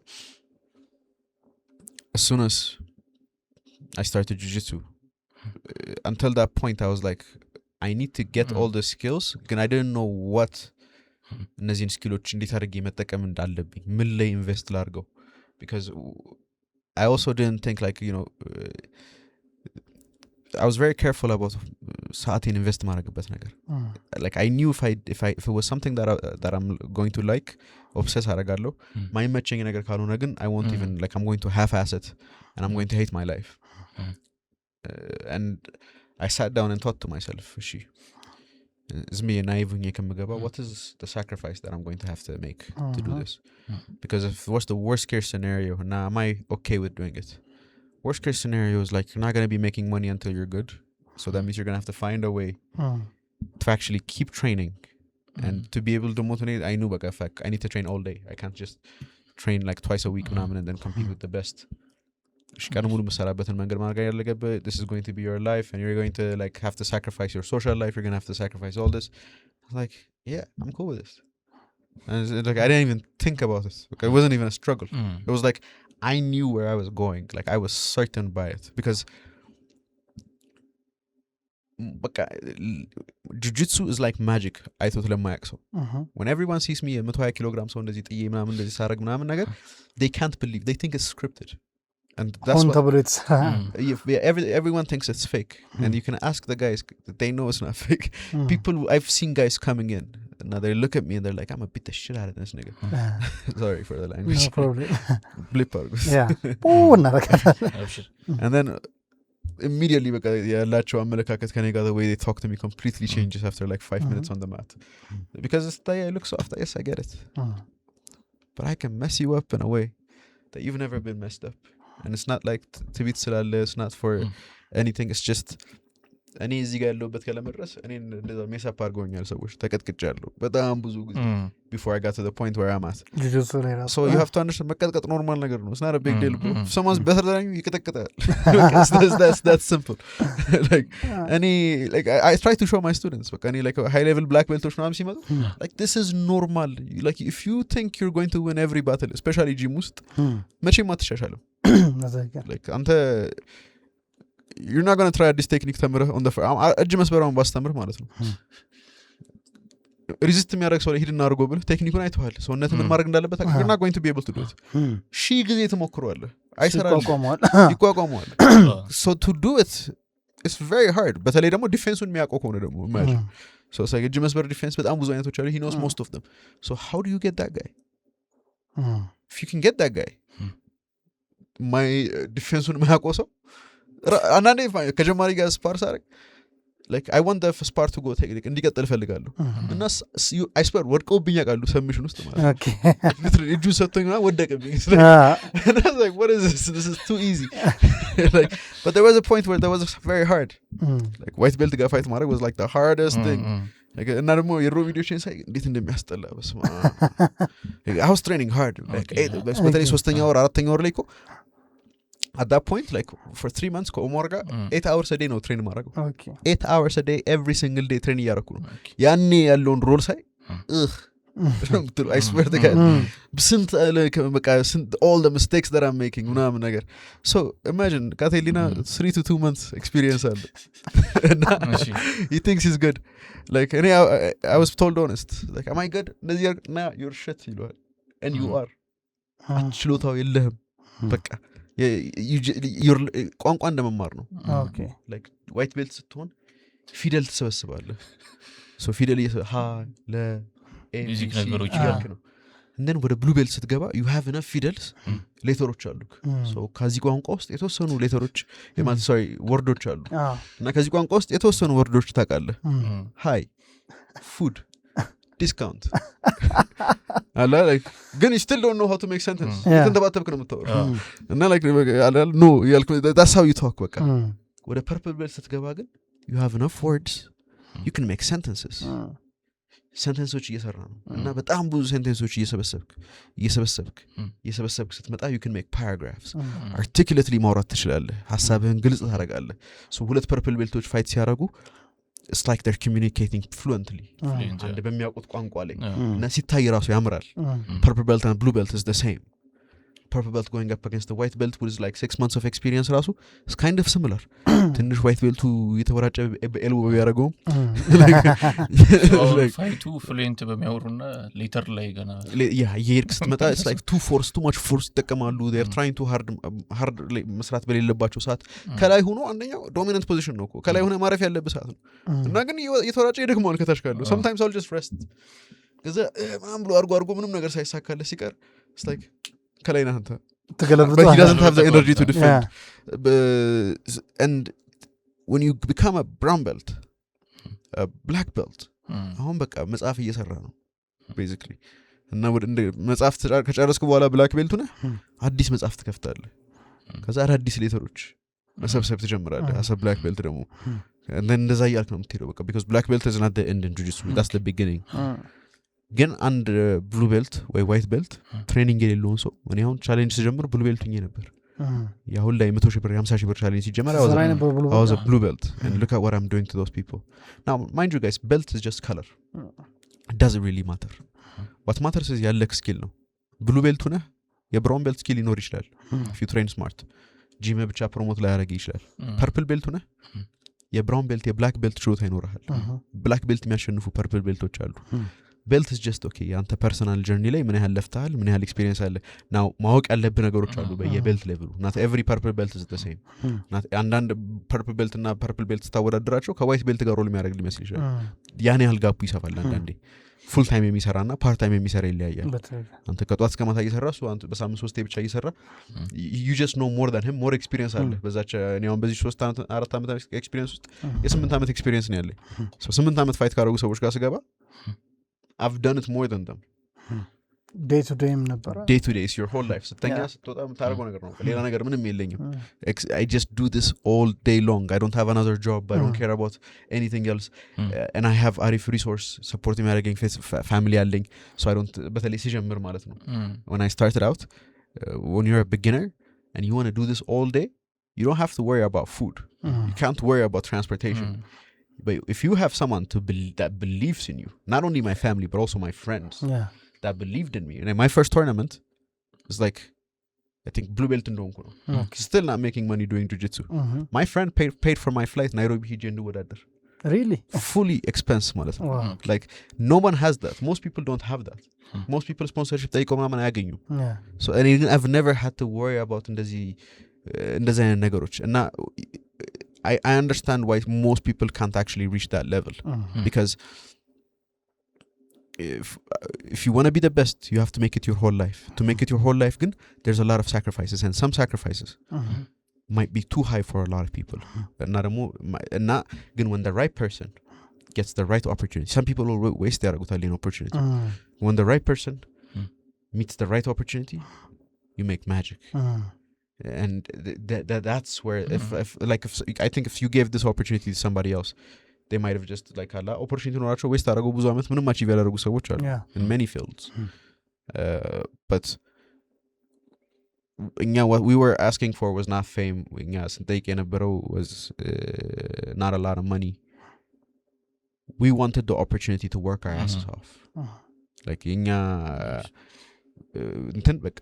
as soon as I started jiu-jitsu until that point I was like I need to get all the skills ግን I didn't know what እነዚህን ስኪሎች እንዴት አድርጌ መጠቀም እንዳለብኝ ምን ላይ ኢንቨስት ላድርገው because I also didn't think like you know I was very careful about ሰዓቴን ኢንቨስት ማድረግበት ነገር like I knew if it was something that I'm going to like obsess አደርጋለሁ ማይመቸኝ ነገር ካልሆነ ግን I won't even like I'm going to half-ass it and I'm going to hate my life and I sat down and thought to myself እሺ ዝም naive ሆኜ ከምገባ what is the sacrifice that I'm going to have to make to do this because if it was the worst case scenario now am I okay with doing it worst case scenario is like you're not going to be making money until you're good so that means you're going to have to find a way to actually keep training and to be able to motivate I knew I need to train all day I can't just train like twice a week and then compete with the best this is going to be your life and you're going to like have to sacrifice your social life you're going to have to sacrifice all this I was like yeah I'm cool with this and like I didn't even think about it like, it wasn't even a struggle it was like I knew where I was going like I was certain by it because በቃ jiu-jitsu is like magic አይቶት ለማያውቅ ሰው when everyone sees me 120 ኪሎግራም ሰው እንደዚህ ጥዬ ምናምን እንደዚህ ሳረግ ምናምን ነገር they can't believe they think it's scripted and that's what everyone thinks it's fake and you can ask the guys they know it's not fake people I've seen guys coming in and now they look at me and they're like I'm a beat the shit out of this nigga sorry for the language no problem blip out and then immediately ያላቸው አመለካከት ከኔ ጋር the way they talk to me completely changes after like 5 minutes on the mat because it's that I look soft yes I get it but I can mess you up in a way that you've never been messed up and it's not like to beat ስላለ it's not for anything it's just እኔ እዚህ ጋር ያለሁበት ከለመድረስ እኔ እንደዛ ሜሳፕ አድርገውኛል ሰዎች ተቀጥቅጫለሁ በጣም ብዙ ጊዜ before I got to the point where I'm at so you have to understand መቀጥቀጥ ኖርማል ነገር ነው it's not a big deal bro if someone's better than you ይቀጠቅጣል that's simple like any like I try to show my students but any like high level black belts ምናምን ሲመጡ like this is normal like if you think you're going to win every battle especially gym ውስጥ መቼም አትሻሻልም like አንተ you're not going to try this technique ተምረህ on the እጅ መስበራውን ባስተምር ማለት ነው ሪዚስት የሚያደርግ ሰው ላይ ሂድና አድርጎ ብለህ ቴክኒኩን አይተዋል ሰውነት ምን ማድረግ እንዳለበት you're not going to be able to do it ሺህ ጊዜ ትሞክረዋለህ አይሰራልም ይቋቋመዋል so to do it it's very hard በተለይ ደግሞ ዲፌንሱን የሚያውቀው ከሆነ ደግሞ imagine so it's like እጅ መስበር ዲፌንስ በጣም ብዙ አይነቶች አሉ he knows most of them so how do you get that guy if you can get that guy my ዲፌንሱን የሚያውቀው ሰው አንዳንዴ ከጀማሪ ጋር ስፓርስ አረግ like I want the spar to go take እንዲቀጥል ፈልጋለሁ እና I swear ወድቀውብኝ ያውቃሉ ሰብሚሽን ውስጥ ማለት okay እጁ ሰጥቶኝና ወደቀብኝ and I was like what is this is too easy like but there was a point where that was very hard like white belt ጋር ፋይት ማድረግ was like the hardest thing like እና ደግሞ የሮ ቪዲዮችን ሳይ እንዴት እንደሚያስጠላ በስማ I was training hard like በተለይ 3ኛ ወር 4ኛ ወር ላይ እኮ at that point like for 3 months ከኦሞር ጋር 8 hours a day ነው ትሬን ማድረገው 8 hours a day every single day ትሬን እያደረኩ ነው ያኔ ያለውን ሮል ሳይ I swear to God ስንት በቃ all the mistakes that I'm making ምናምን ነገር so imagine ካቴሊና 3 to 2 months experience አለ he thinks he's good like I was told honest like am I good እንደዚህ ና you're shit ይሏል and you are ችሎታው የለህም በቃ ቋንቋ እንደመማር ነው like white belt ስትሆን ፊደል ትሰበስባለህ so ፊደል ሀ ለ ኤ ፊዚክ ነገሮች ያልክ ነው and then ወደ blue belt ስትገባ you have enough fiddles ሌተሮች አሉ so ከዚህ ቋንቋ ውስጥ የተወሰኑ ሌተሮች የማለት sorry ወርዶች አሉ እና ከዚህ ቋንቋ ውስጥ የተወሰኑ ወርዶች ታውቃለህ hi food discount አላ like ግን you still don't know how to make sentence ተንተባተብክ ነው የምታወራው እና like no ያልኩ that's how you talk በቃ ወደ purple belt ስትገባ ግን you have enough words you can make sentences እየሰራ ነው እና በጣም ብዙ sentences እየሰበሰብክ ስትመጣ you can make paragraphs articulately ማውራት ትችላለህ ሐሳብህን ግልጽ ታደርጋለህ so ሁለት purple beltoች ፋይት ሲያደርጉ it's like they're communicating fluently and በሚያውቁት ቋንቋ ላይ እና ሲታይ ራሱ ያምራል purple belt and blue belt is the same purple belt going up against the white belt with like 6 months of experience ራሱ is kind of similar ትንሽ white belt የተወራጨ ኤልቦ ያደረገው like ፋይቱ ፍሉዌንት በሚያወሩና ሌተር ላይ ገና የሄድክ ስትመጣ it's like too much force ይጠቀማሉ they're trying to hard መስራት በሌለባቸው ሰዓት ከላይ ሆኖ አንደኛው dominant position ነው እኮ ከላይ ሆነ ማረፍ ያለበት ሰዓት ነው እና ግን የተወራጨ ይደክማል ከታች ካለው sometimes I'll just rest ከዛ ማን ብሎ አርጎ ምንም ነገር ሳይሳካለ ሲቀር it's like ከላይ ነህ አንተ but he doesn't have the energy to defend and when you become a brown belt a black belt አሁን በቃ መጽሐፍ እየሰራ ነው basically እና ወደ መጽሐፍ ከጨረስኩ በኋላ black belt ነህ አዲስ መጽሐፍ ትከፍታለህ ከዛ አዲስ ሌተሮች መሰብሰብ ትጀምራለህ as a black belt ደግሞ and then እንደዛ ያልክ ነው የምትሄደው በቃ because black belt is not the end in jiu-jitsu that's the beginning ግን አንድ blue belt ወይ white belt ትሬኒንግ የሌለውን ሰው እኔ አሁን ቻሌንጅ ስጀምር blue belt ሆኜ ነበር ያሁን ላይ 100,000 ብር 50,000 ብር ቻሌንጅ ሲጀመር I was a blue belt and look at what I'm doing to those people now mind you guys belt is just color it doesn't really matter what matters is ያለክ skill ነው blue belt ሆነ የብራውን belt skill ይኖር ይችላል if you train smart ጂም ብቻ ፕሮሞት ላይ ያደርግ ይችላል purple belt ሆነ የብራውን ቤልት የብላክ ቤልት ችሎታ ይኖርሃል ብላክ ቤልት የሚያሸንፉ ፐርፕል ቤልቶች አሉ ቤልት is just okay ያንተ ፐርሰናል ጀርኒ ላይ ምን ያህል ለፍተሃል ምን ያህል ኤክስፒሪየንስ አለ ናው ማወቅ ያለብህ ነገሮች አሉ በየቤልት ሌቭሉ not every purple belt is the same not አንዳንድ ፐርፕል ቤልት እና ፐርፕል ቤልት ታወዳድራቸው ከዋይት ቤልት ጋር ሮል የሚያደርግ ሊመስል ይችላል ያን ያህል ጋፑ ይሰፋል አንዳንዴ ፉል ታይም የሚሰራና ፓርት ታይም የሚሰራ ይለያያል አንተ ከጧት እስከ ማታ እየሰራ እሱ አንተ በሳምንት 3 ብቻ እየሰራ you just know more than him more experience አለ በዛች እኔ አሁን በዚህ 3 አመት 4 አመት ኤክስፒሪየንስ ውስጥ የ8 አመት ኤክስፒሪየንስ ነው ያለኝ 8 አመት ፋይት ካደረጉ ሰዎች ጋር ስገባ I've done it more than them day to day ነበር day to day is your whole life ስተኛ ስትወጣ የምታደርገው ነገር ነው ሌላ ነገር ምንም የለኝም I just do this all day long I don't have another job I don't care about anything else and I have arif resource support የሚያደርገኝ family አለኝ so I don't በተለይ ሲጀምር ማለት ነው when I started out when you're a beginner and you want to do this all day you don't have to worry about food you can't worry about transportation but if you have someone that believes in you not only my family but also my friends that believed in me and my first tournament is like I think blue belt ndonko still not making money doing jiu-jitsu my friend paid for my flight Nairobi hije ndu wadader really fully expense ማለት ነው like no one has that most people don't have that most people sponsorship ጠይቀው ምናምን አያገኙ so and I've never had to worry about እንደዚህ አይነት ነገሮች እና I understand why most people can't actually reach that level because if you want to be the best you have to make it your whole life to make it your whole life then there's a lot of sacrifices and some sacrifices might be too high for a lot of people and not again when the right person gets the right opportunity some people will waste their opportunity when the right person meets the right opportunity you make magic and that's where if I think if you gave this opportunity to somebody else they might have just like alla opportunity noracho waste አደረጉ ብዙ አመት ምንም አቺቭ ያደረጉ ሰዎች አሉ in many fields but what we were asking for was not fame ስንጠይቅ የነበረው was not a lot of money we wanted the opportunity to work our asses off like እንትን በቃ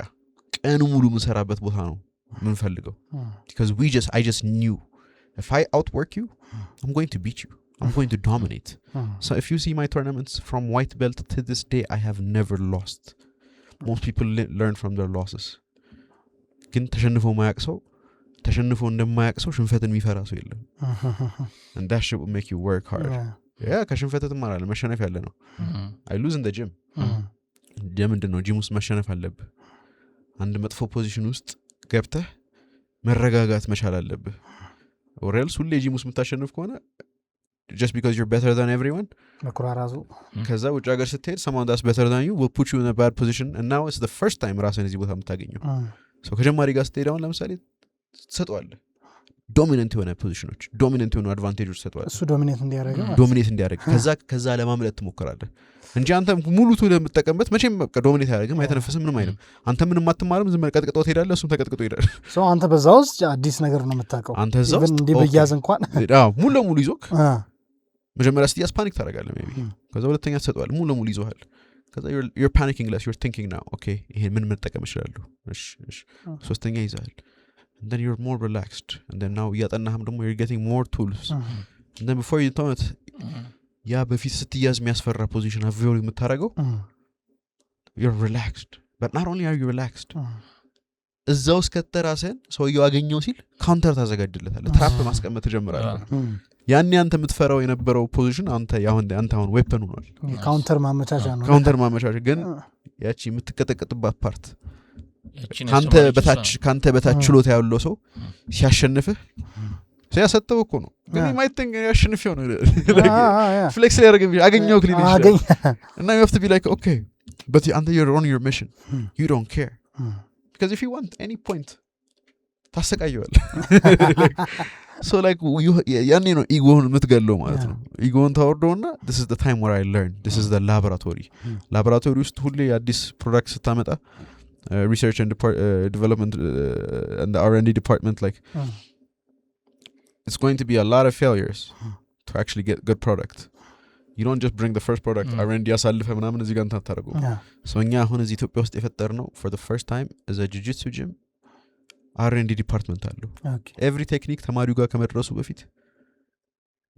ቀኑ ሙሉ ምንሰራበት ቦታ ነው ምንፈልገው because I just knew if I outwork you I'm going to beat you I'm going to dominate so if you see my tournaments from white belt to this day I have never lost most people learn from their losses ግን ተሸንፈው ማያቅ ሰው ተሸንፈው እንደማያቅ ሰው ሽንፈትን የሚፈራ ሰው የለም and that shit will make you work hard ከሽንፈት ትማራለህ መሸነፍ ያለ ነው I lose in the gym ምንድነው ጂም ውስጥ መሸነፍ አለብህ አንድ መጥፎ ፖዚሽን ውስጥ ገብተህ መረጋጋት መቻል አለብህ or else ሁሌ ጂም ውስጥ የምታሸንፍ ከሆነ just because you're better than everyone መኩራራዙ ከዛ ውጭ ሀገር ስትሄድ someone that's better than you will put you in a bad position and now it's the first time ራስህን እዚህ ቦታ የምታገኘው so ከጀማሪ ጋር ስትሄድ አሁን ለምሳሌ ትሰጠዋለህ ዶሚናንት የሆነ ፖዚሽኖች ዶሚናንት የሆነ አድቫንቴጆች ትሰጠዋለህ እሱ ዶሚኔት እንዲያደርግ ከዛ ለማምለጥ ትሞክራለህ እንጂ አንተ ሙሉ ቱ ለምትጠቀምበት መቼም በቃ ዶሚኔት ያደርግም አይተነፈስም ምንም አይልም አንተ ምንም አትማርም ዝም ቀጥቅጦ ትሄዳለህ እሱም ተቀጥቅጦ ይሄዳል so አንተ በዛው ውስጥ አዲስ ነገር ነው የምታውቀው አንተ እዛው እንዴ በያዝ እንኳን ሙሉ ለሙሉ ይዞክ መጀመሪያ ስትያዝ ፓኒክ ታደርጋለህ ሜቢ ከዛ ሁለተኛ ትሰጠዋለህ ሙሉ ለሙሉ ይዞሃል ከዛ you're panicking less you're thinking now okay ይሄ ምን መጠቀም ይችላልው እሺ ሶስተኛ ይዛል and then you're more relaxed and then now ያጠናህም ደግሞ you're getting more tools and then before you know it ያ በፊት ስትያዝ የሚያስፈራ ፖዚሽን አቪዮሪ የምታረገው you're relaxed but not only are you relaxed እዛው እስከተራሰን ሰውየው አገኘው ሲል ካውንተር ታዘጋጅለታለህ ትራፕ ማስቀመጥ ትጀምራለህ ያን አንተ የምትፈራው የነበረው ፖዚሽን አንተ አሁን ዌፐን ሆኗል ካውንተር ማመቻቻ ግን ያቺ የምትቀጠቀጥባት ፓርት ካንተ በታች ችሎታ ያለው ሰው ሲያሸንፍህ ሲያሰጠው እኮ ነው ግን ማይተንገ ያሸንፈው ነው ፍሌክስ ላይ ያረጋግጥ አገኘው ክሊን ይችላል እና you have to be like okay but you're on your mission you don't care because if you want any point ታሰቃየዋል so like ያኔ ነው ኢጎን የምትገለው ማለት ነው ኢጎን ታወርደውና this is the time where I learned this is the laboratory ውስጥ ሁሌ አዲስ ፕሮዳክት ስታመጣ research and development and the R&D department like it's going to be a lot of failures to actually get good product you don't just bring the first product R&D ያሳልፈ ምናምን እዚህ ጋር ታታረጉ so እኛ አሁን እዚህ ኢትዮጵያ ውስጥ የፈጠርነው for the first time is a jiu-jitsu gym R&D department አለው every technique ተማሪው ጋር ከመድረሱ በፊት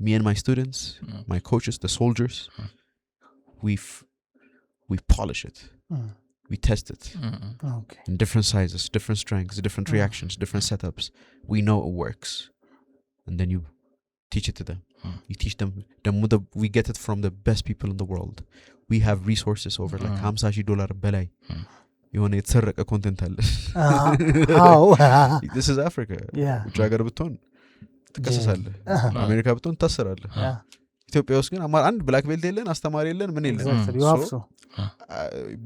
me and my students, my coaches, the soldiers, we polish it. We test it Okay. in different sizes, different strengths, different reactions, different setups. We know it works. And then you teach it to them. You teach them. We get it from the best people in the world. We have resources over like $50,000 በላይ የሆነ የተሰረቀ ኮንቴንት አለ። How? This is Africa. Yeah. ውጭ ሀገር ብትሆን ትከሰሳለህ። አሜሪካ ብትሆን ታሰራለህ። Yeah. ኢትዮጵያ ውስጥ ግን አንድ ብላክ ቤልት የለን፣ አስተማሪ የለን፣ ምን የለን። Exactly. You have to.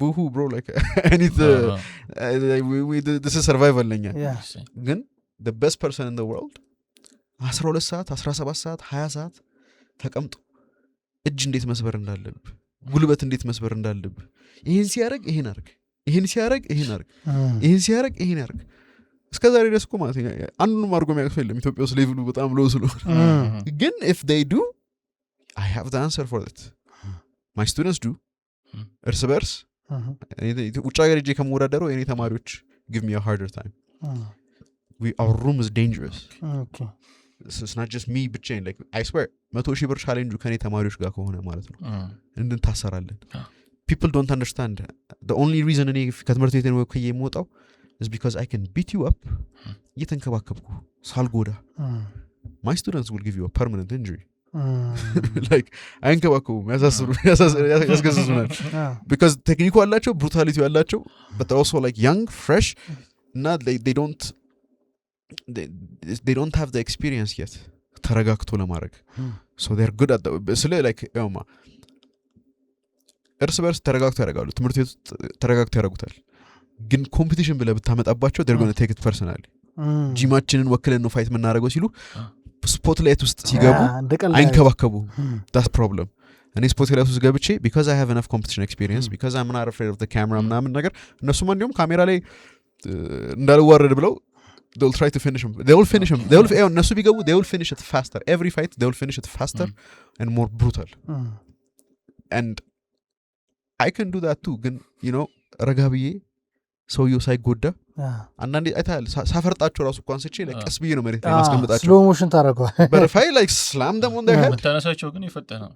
Boohoo bro, like I need to this is survival ለኛ። Yeah. ግን the best person in the world 12 ሰዓት 17 ሰዓት 20 ሰዓት ተቀምጦ እጅ እንዴት መስበር እንዳለብህ፣ ጉልበት እንዴት መስበር እንዳለብህ፣ ይሄን ሲያረግ ይሄን አርግ፣ ይሄን ሲያረግ ይሄን አርግ፣ ይሄን ሲያረግ ይሄን አርግ። እስከዛሬ ድረስ እኮ ማለት አንዱንም አድርጎ የሚያውቅ የለም ኢትዮጵያ ውስጥ ሌቭሉ በጣም ሎው ስለሆነ። ግን if they do, I have the answer for it. My students do. እርስ በርስ ውጭ ሀገር ሄጄ ከመወዳደረው የኔ ተማሪዎች give me a harder time. Our room is dangerous. Okay. So it's not just me ብቻዬን, like I swear 100,000 ብር ቻሌንጁ ከኔ ተማሪዎች ጋር ከሆነ ማለት ነው እንድንታሰራለን። People don't understand. The only reason እኔ ከትምህርት ቤት ነው ከየ የምወጣው is because I can beat you up እየተንከባከብኩ ሳልጎዳ. My students will give you a permanent injury. Like አይንከባከቡም፣ ያስገዝዙናል because ቴክኒኩ አላቸው፣ ብሩታሊቲ አላቸው, but they're also like young, fresh, እና they don't have the experience yet ተረጋግቶ ለማድረግ. So they're good at the like እርስ በርስ ተረጋግቶ ያደርጋሉ፣ ትምህርት ቤት ተረጋግቶ ያደርጉታል። ግን ኮምፒቲሽን ብለህ ብታመጣባቸው they're going to take it personally. ጂማችንን ወክለን ነው ፋይት የምናደርገው ሲሉ ስፖትላይት ውስጥ ሲገቡ አይንከባከቡ. that's problem. እኔ ስፖትላይት ውስጥ ገብቼ because I have enough competition experience, because I'm not afraid of the camera ምናምን ነገር እነሱም እንዲሁም ካሜራ ላይ እንዳልዋረድ ብለው they'll try to finish him. They will finish him. እነሱ ቢገቡ they will finish it faster. Every fight they will finish it faster and more brutal. And I can do that too. ግን you know ረጋ ብዬ ሰውየው ሳይጎዳ አንዳንዴ አይታል ሳፈርጣቸው ራሱ እንኳን ስቼ ቀስ ብዬ ነው መሬት ላይ ማስቀምጣቸው። ስሎ ሞሽን ታደርገዋል። But if I like slam them on their head መታነሳቸው ግን ይፈጠናል።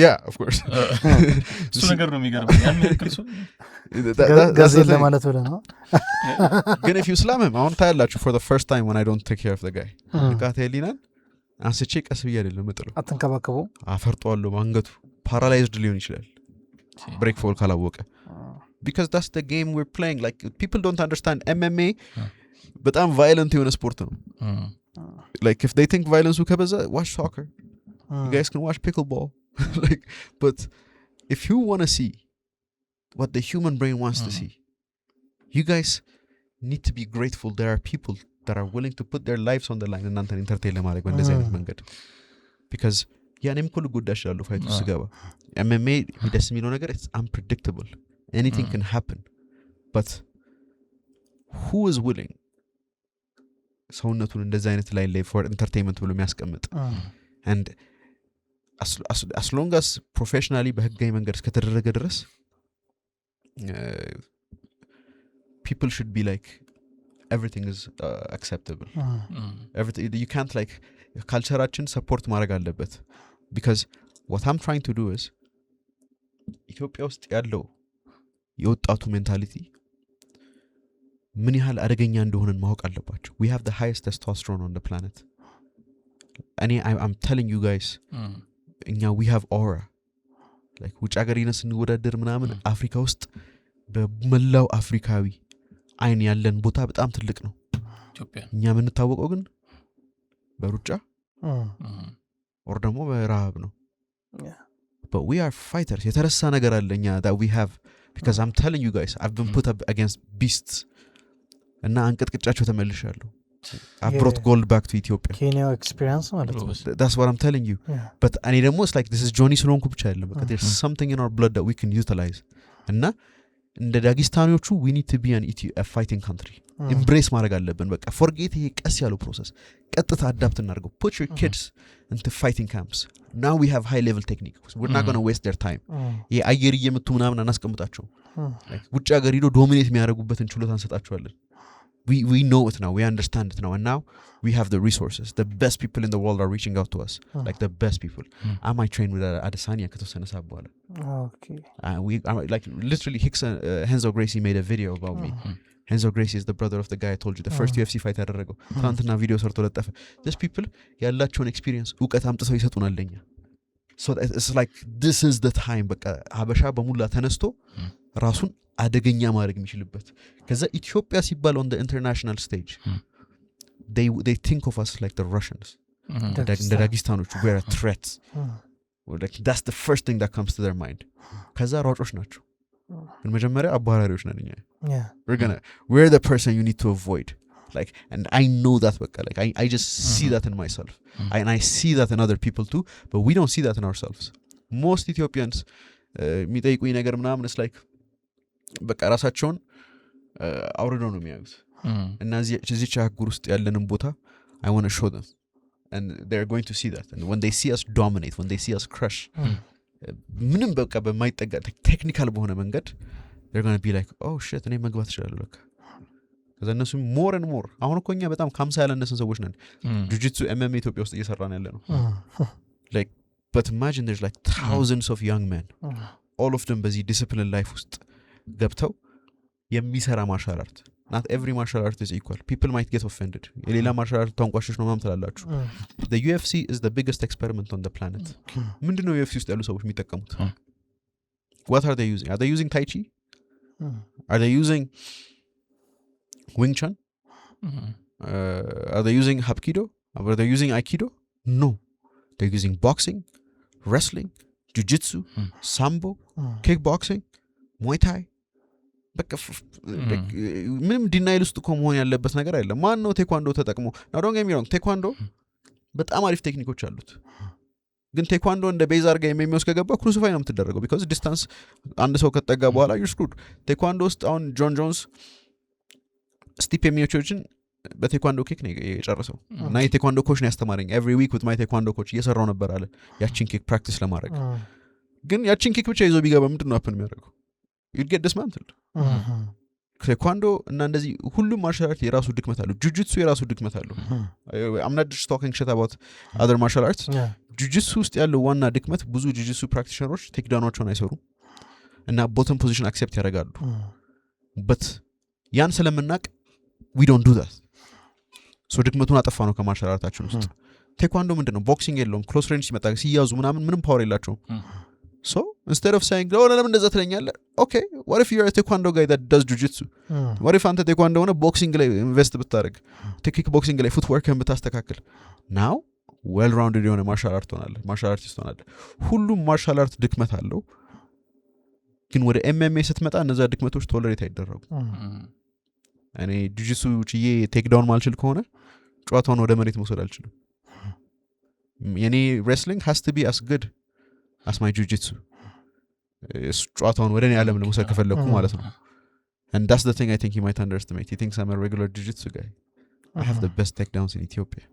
Yeah, of course. እሱ ነገር ነው የሚገርመኝ። ያን ያክል ሰው ጋዜል ለማለት ወደ ነው። ግን if you slam him, አሁን ታያላችሁ for the first time when I don't take care of the guy. ንቃተ ህሊናን አንስቼ ቀስ ብዬ አይደለም መጥለው አትንከባከበው፣ አፈርጠዋለሁ። አንገቱ ፓራላይዝድ ሊሆን ይችላል ብሬክ ፎል ካላወቀ. Because that's the game we're playing. Like people don't understand MMA በጣም violent የሆነ ስፖርት ነው. Like if they think violence ከበዛ, watch soccer. You guys can watch pickleball. Like but if you want to see what the human brain wants to see, you guys need to be grateful there are people that are willing to put their lives on the line and እናንተን entertain ለማድረግ በእንደዚህ አይነት መንገድ. Because ያኔም እኮ ልጎዳ እችላለሁ ፋይት ውስጥ ስገባ. MMA ደስ የሚለው ነገር it's unpredictable. Anything can happen. But who is willing ሰውነቱን እንደዚህ አይነት ላይ for entertainment ብሎ የሚያስቀምጥ? And as long as professionally በህጋዊ መንገድ እስከተደረገ ድረስ people should be like everything is acceptable. Everything you can't like cultureችን support ማድረግ አለበት. Because what I'm trying to do is ኢትዮጵያ ውስጥ ያለው የወጣቱ ሜንታሊቲ ምን ያህል አደገኛ እንደሆነ ማወቅ አለባቸው. We have the highest testosterone on the planet. I'm telling you guys, እኛ we have aura. Like ውጭ ሀገር ይነስ እንወዳደር ምናምን አፍሪካ ውስጥ በመላው አፍሪካዊ አይን ያለን ቦታ በጣም ትልቅ ነው. ኢትዮጵያ እኛ የምንታወቀው ግን በሩጫ or ደግሞ በረሃብ ነው. But we are fighters. የተረሳ ነገር አለኛ that we have. Because I'm telling you guys, I've been put up against beasts. እና አንቀጥቅጫቸው ተመልሻለሁ. I brought gold back to Ethiopia. Kenya experience ማለት ነው. That's what I'm telling you. But እኔ ደግሞ it's like this is Johnny ስለሆንኩ ብቻ አይደለም. But there's something in our blood that we can utilize. እና እንደ ዳጊስታኖቹ we need to be a fighting country. Embrace ማድረግ አለብን. በቃ forget ይሄ ቀስ ያለው process. ቀጥታ adapt እናድርገው. Put your kids into fighting camps. Now we have high level technique. We're not going to waste their time. ይሄ አየር እየመቱ ምናምን አናስቀምጣቸው. Like ውጭ ሀገር ሄዶ ዶሚኔት የሚያደርጉበትን ችሎታ እንሰጣቸዋለን. we know it now, we understand it now, and now we have the resources. The best people in the world are reaching out to us, like the best people. I might train with Adesanya ከተወሰነ ሰዓት በኋላ. Okay. Like literally Renzo Gracie made a video about me. Renzo Gracie is the brother of the guy I told you, the first UFC fight ያደረገው. ትናንትና ቪዲዮ ሰርቶ ለጠፈ. These people ያላቸውን experience እውቀት አምጥተው ይሰጡናል ለኛ. So it's like this is the time በቃ ሀበሻ በሙላ ተነስቶ ራሱን አደገኛ ማድረግ የሚችልበት. ከዛ ኢትዮጵያ ሲባል on the international stage they think of us like the Russians. እንደ ዳጊስታኖች we're a threat. Like that's the first thing that comes to their mind. ከዛ ሯጮች ናቸው. ግን መጀመሪያ አባራሪዎች ነን እኛ. We're the person you need to avoid. Like, and I know that like I just see that in myself. And I see that in other people too, but we don't see that in ourselves. Most Ethiopians የሚጠይቁኝ ነገር ምናምን is like በቃ ራሳቸውን አውርደው ነው የሚያዩት. እና እዚህ ቻጉር ውስጥ ያለንን ቦታ I want to show them, and they're going to see that, and when they see us dominate, when they see us crush, ምንም በቃ በማይጠጋ ቴክኒካል በሆነ መንገድ they're going to be like, oh shit, እኔ መግባት እችላለሁ ለካ. ከዛ እነሱ more and more አሁን እኮ እኛ በጣም ከ50 ያለነስን ሰዎች ነን ጁጂትሱ MMA ኢትዮጵያ ውስጥ እየሰራን ያለ ነው. Like but imagine there's like thousands of young men, all of them በዚህ discipline life ውስጥ ገብተው የሚሰራ ማርሻል አርት. Not every martial art is equal. People might get offended. የሌላ ማርሻል አርት ታንቋሽሽ ነው ማም ትላላችሁ. The UFC is the biggest experiment on the planet. ምንድነው UFC ውስጥ ያሉ ሰዎች የሚጠቀሙት? What are they using? Are they using Tai Chi? Are they using Wing Chun? Are they using Hapkido? Are they using Aikido? No. They're using boxing, wrestling, jiu-jitsu, sambo, kickboxing, Muay Thai. ምንም ዲናይል ውስጥ እኮ መሆን ያለበት ነገር አይደለም። ማን ነው ቴኳንዶ ተጠቅሞ now don't get me wrong, ቴኳንዶ በጣም አሪፍ ቴክኒኮች አሉት። ግን ቴኳንዶ እንደ ቤዝ አርጋ የሚወስ ከገባ ክሩሲፋይ ነው የምትደረገው because distance አንድ ሰው ከተጠጋ በኋላ you're screwed. ቴኳንዶ ውስጥ አሁን ጆን ጆንስ ስቲፕ ሚዮቾችን በቴኳንዶ ኪክ ነው የጨረሰው እና የቴኳንዶ ኮች ነው ያስተማረኝ. every week with my ቴኳንዶ ኮች እየሰራው ነበር አለ ያቺን ኪክ ፕራክቲስ ለማድረግ። ግን ያቺን ኪክ ብቻ ይዞ ቢገባ ምንድን ነው አፕን የሚያደርገው? you'd get dismantled. ቴኳንዶ እና እንደዚህ ሁሉም ማርሻል አርት የራሱ ድክመት አለው። ጁጂትሱ የራሱ ድክመት አለው። I'm not just talking shit about other martial arts. ጁጂትሱ ውስጥ ያለው ዋና ድክመት ብዙ ጁጂትሱ ፕራክቲሽነሮች ቴክዳውናቸውን አይሰሩም እና ቦተም ፖዚሽን አክሴፕት ያደርጋሉ። but ያን ስለምናቅ we don't do that. so ድክመቱን አጠፋ ነው ከማርሻል አርታችን ውስጥ። ቴኳንዶ ምንድነው? ቦክሲንግ የለውም። ክሎስ ሬንጅ ሲመጣ ሲያዙ ምንም ፓወር የላቸውም። so instead of saying no ለምን እንደዛ ትለኛለህ? okay, what if you're a taekwondo guy that does jiu-jitsu? what if አንተ taekwondo ሆነ ቦክሲንግ ላይ ኢንቨስት ብታደርግ ቴክኒክ ቦክሲንግ ላይ ፉትወርክን ብታስተካክል now well rounded የሆነ ማርሻል አርት ሆናለህ፣ ማርሻል አርቲስት ሆናለህ። ሁሉም ማርሻል አርት ድክመት አለው። ግን ወደ MMA ስትመጣ እነዛ ድክመቶች ቶለሬት አይደረጉ። እኔ ጂጂትሱ ችዬ ቴክ ዳውን ማልችል ከሆነ ጨዋታውን ወደ መሬት መውሰድ አልችልም። የኔ wrestling has to be as good as my jiu-jitsu. ጨዋታውን ወደ እኔ ዓለም ለመውሰድ ከፈለኩ ማለት ነው። and that's the thing I think he might underestimate. He thinks I'm a regular jiu-jitsu guy. I have the best takedowns in Ethiopia.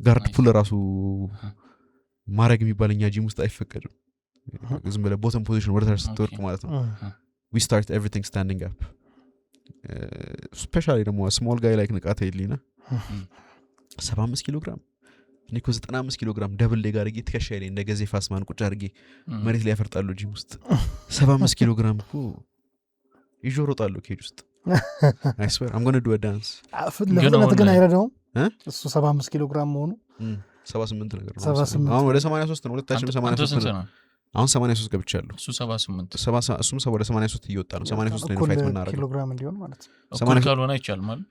ጋርድ ፑል ራሱ ማድረግ የሚባለኛ ጂም ውስጥ አይፈቀድም። ዝም ብለህ ቦተም ፖዚሽን ወደ ታች ስትወርቅ ማለት ነው። we start everything standing up. especially ደግሞ small guy like ንቃተ ይልኝና 75 ኪሎ ግራም እኔ እኮ 95 ኪሎ ግራም ደብል ሌግ አድርጌ ትከሻዬ ላይ እንደ ገዜ ፋስማን ቁጭ አድርጌ መሬት ላይ ያፈርጣለሁ ጂም ውስጥ 75 ኪሎ ግራም እኮ ይዞ ሮጣለሁ ኬጅ ውስጥ። I swear I'm going to do a dance. ግን አይረዳውም እሱ 75 ኪሎ ግራም መሆኑ 78 ነገር ነው። አሁን ወደ 83 ነው። ሁለታችንም 83 ነው። አሁን 83 ገብቻለሁ። እሱ 78 እሱም ወደ 83 እየወጣ ነው። 83 ላይ ፋይት የምናደርገው ኪሎ ግራም እንዲሆን ማለት ነው። 80 ካልሆነ አይቻልም ማለት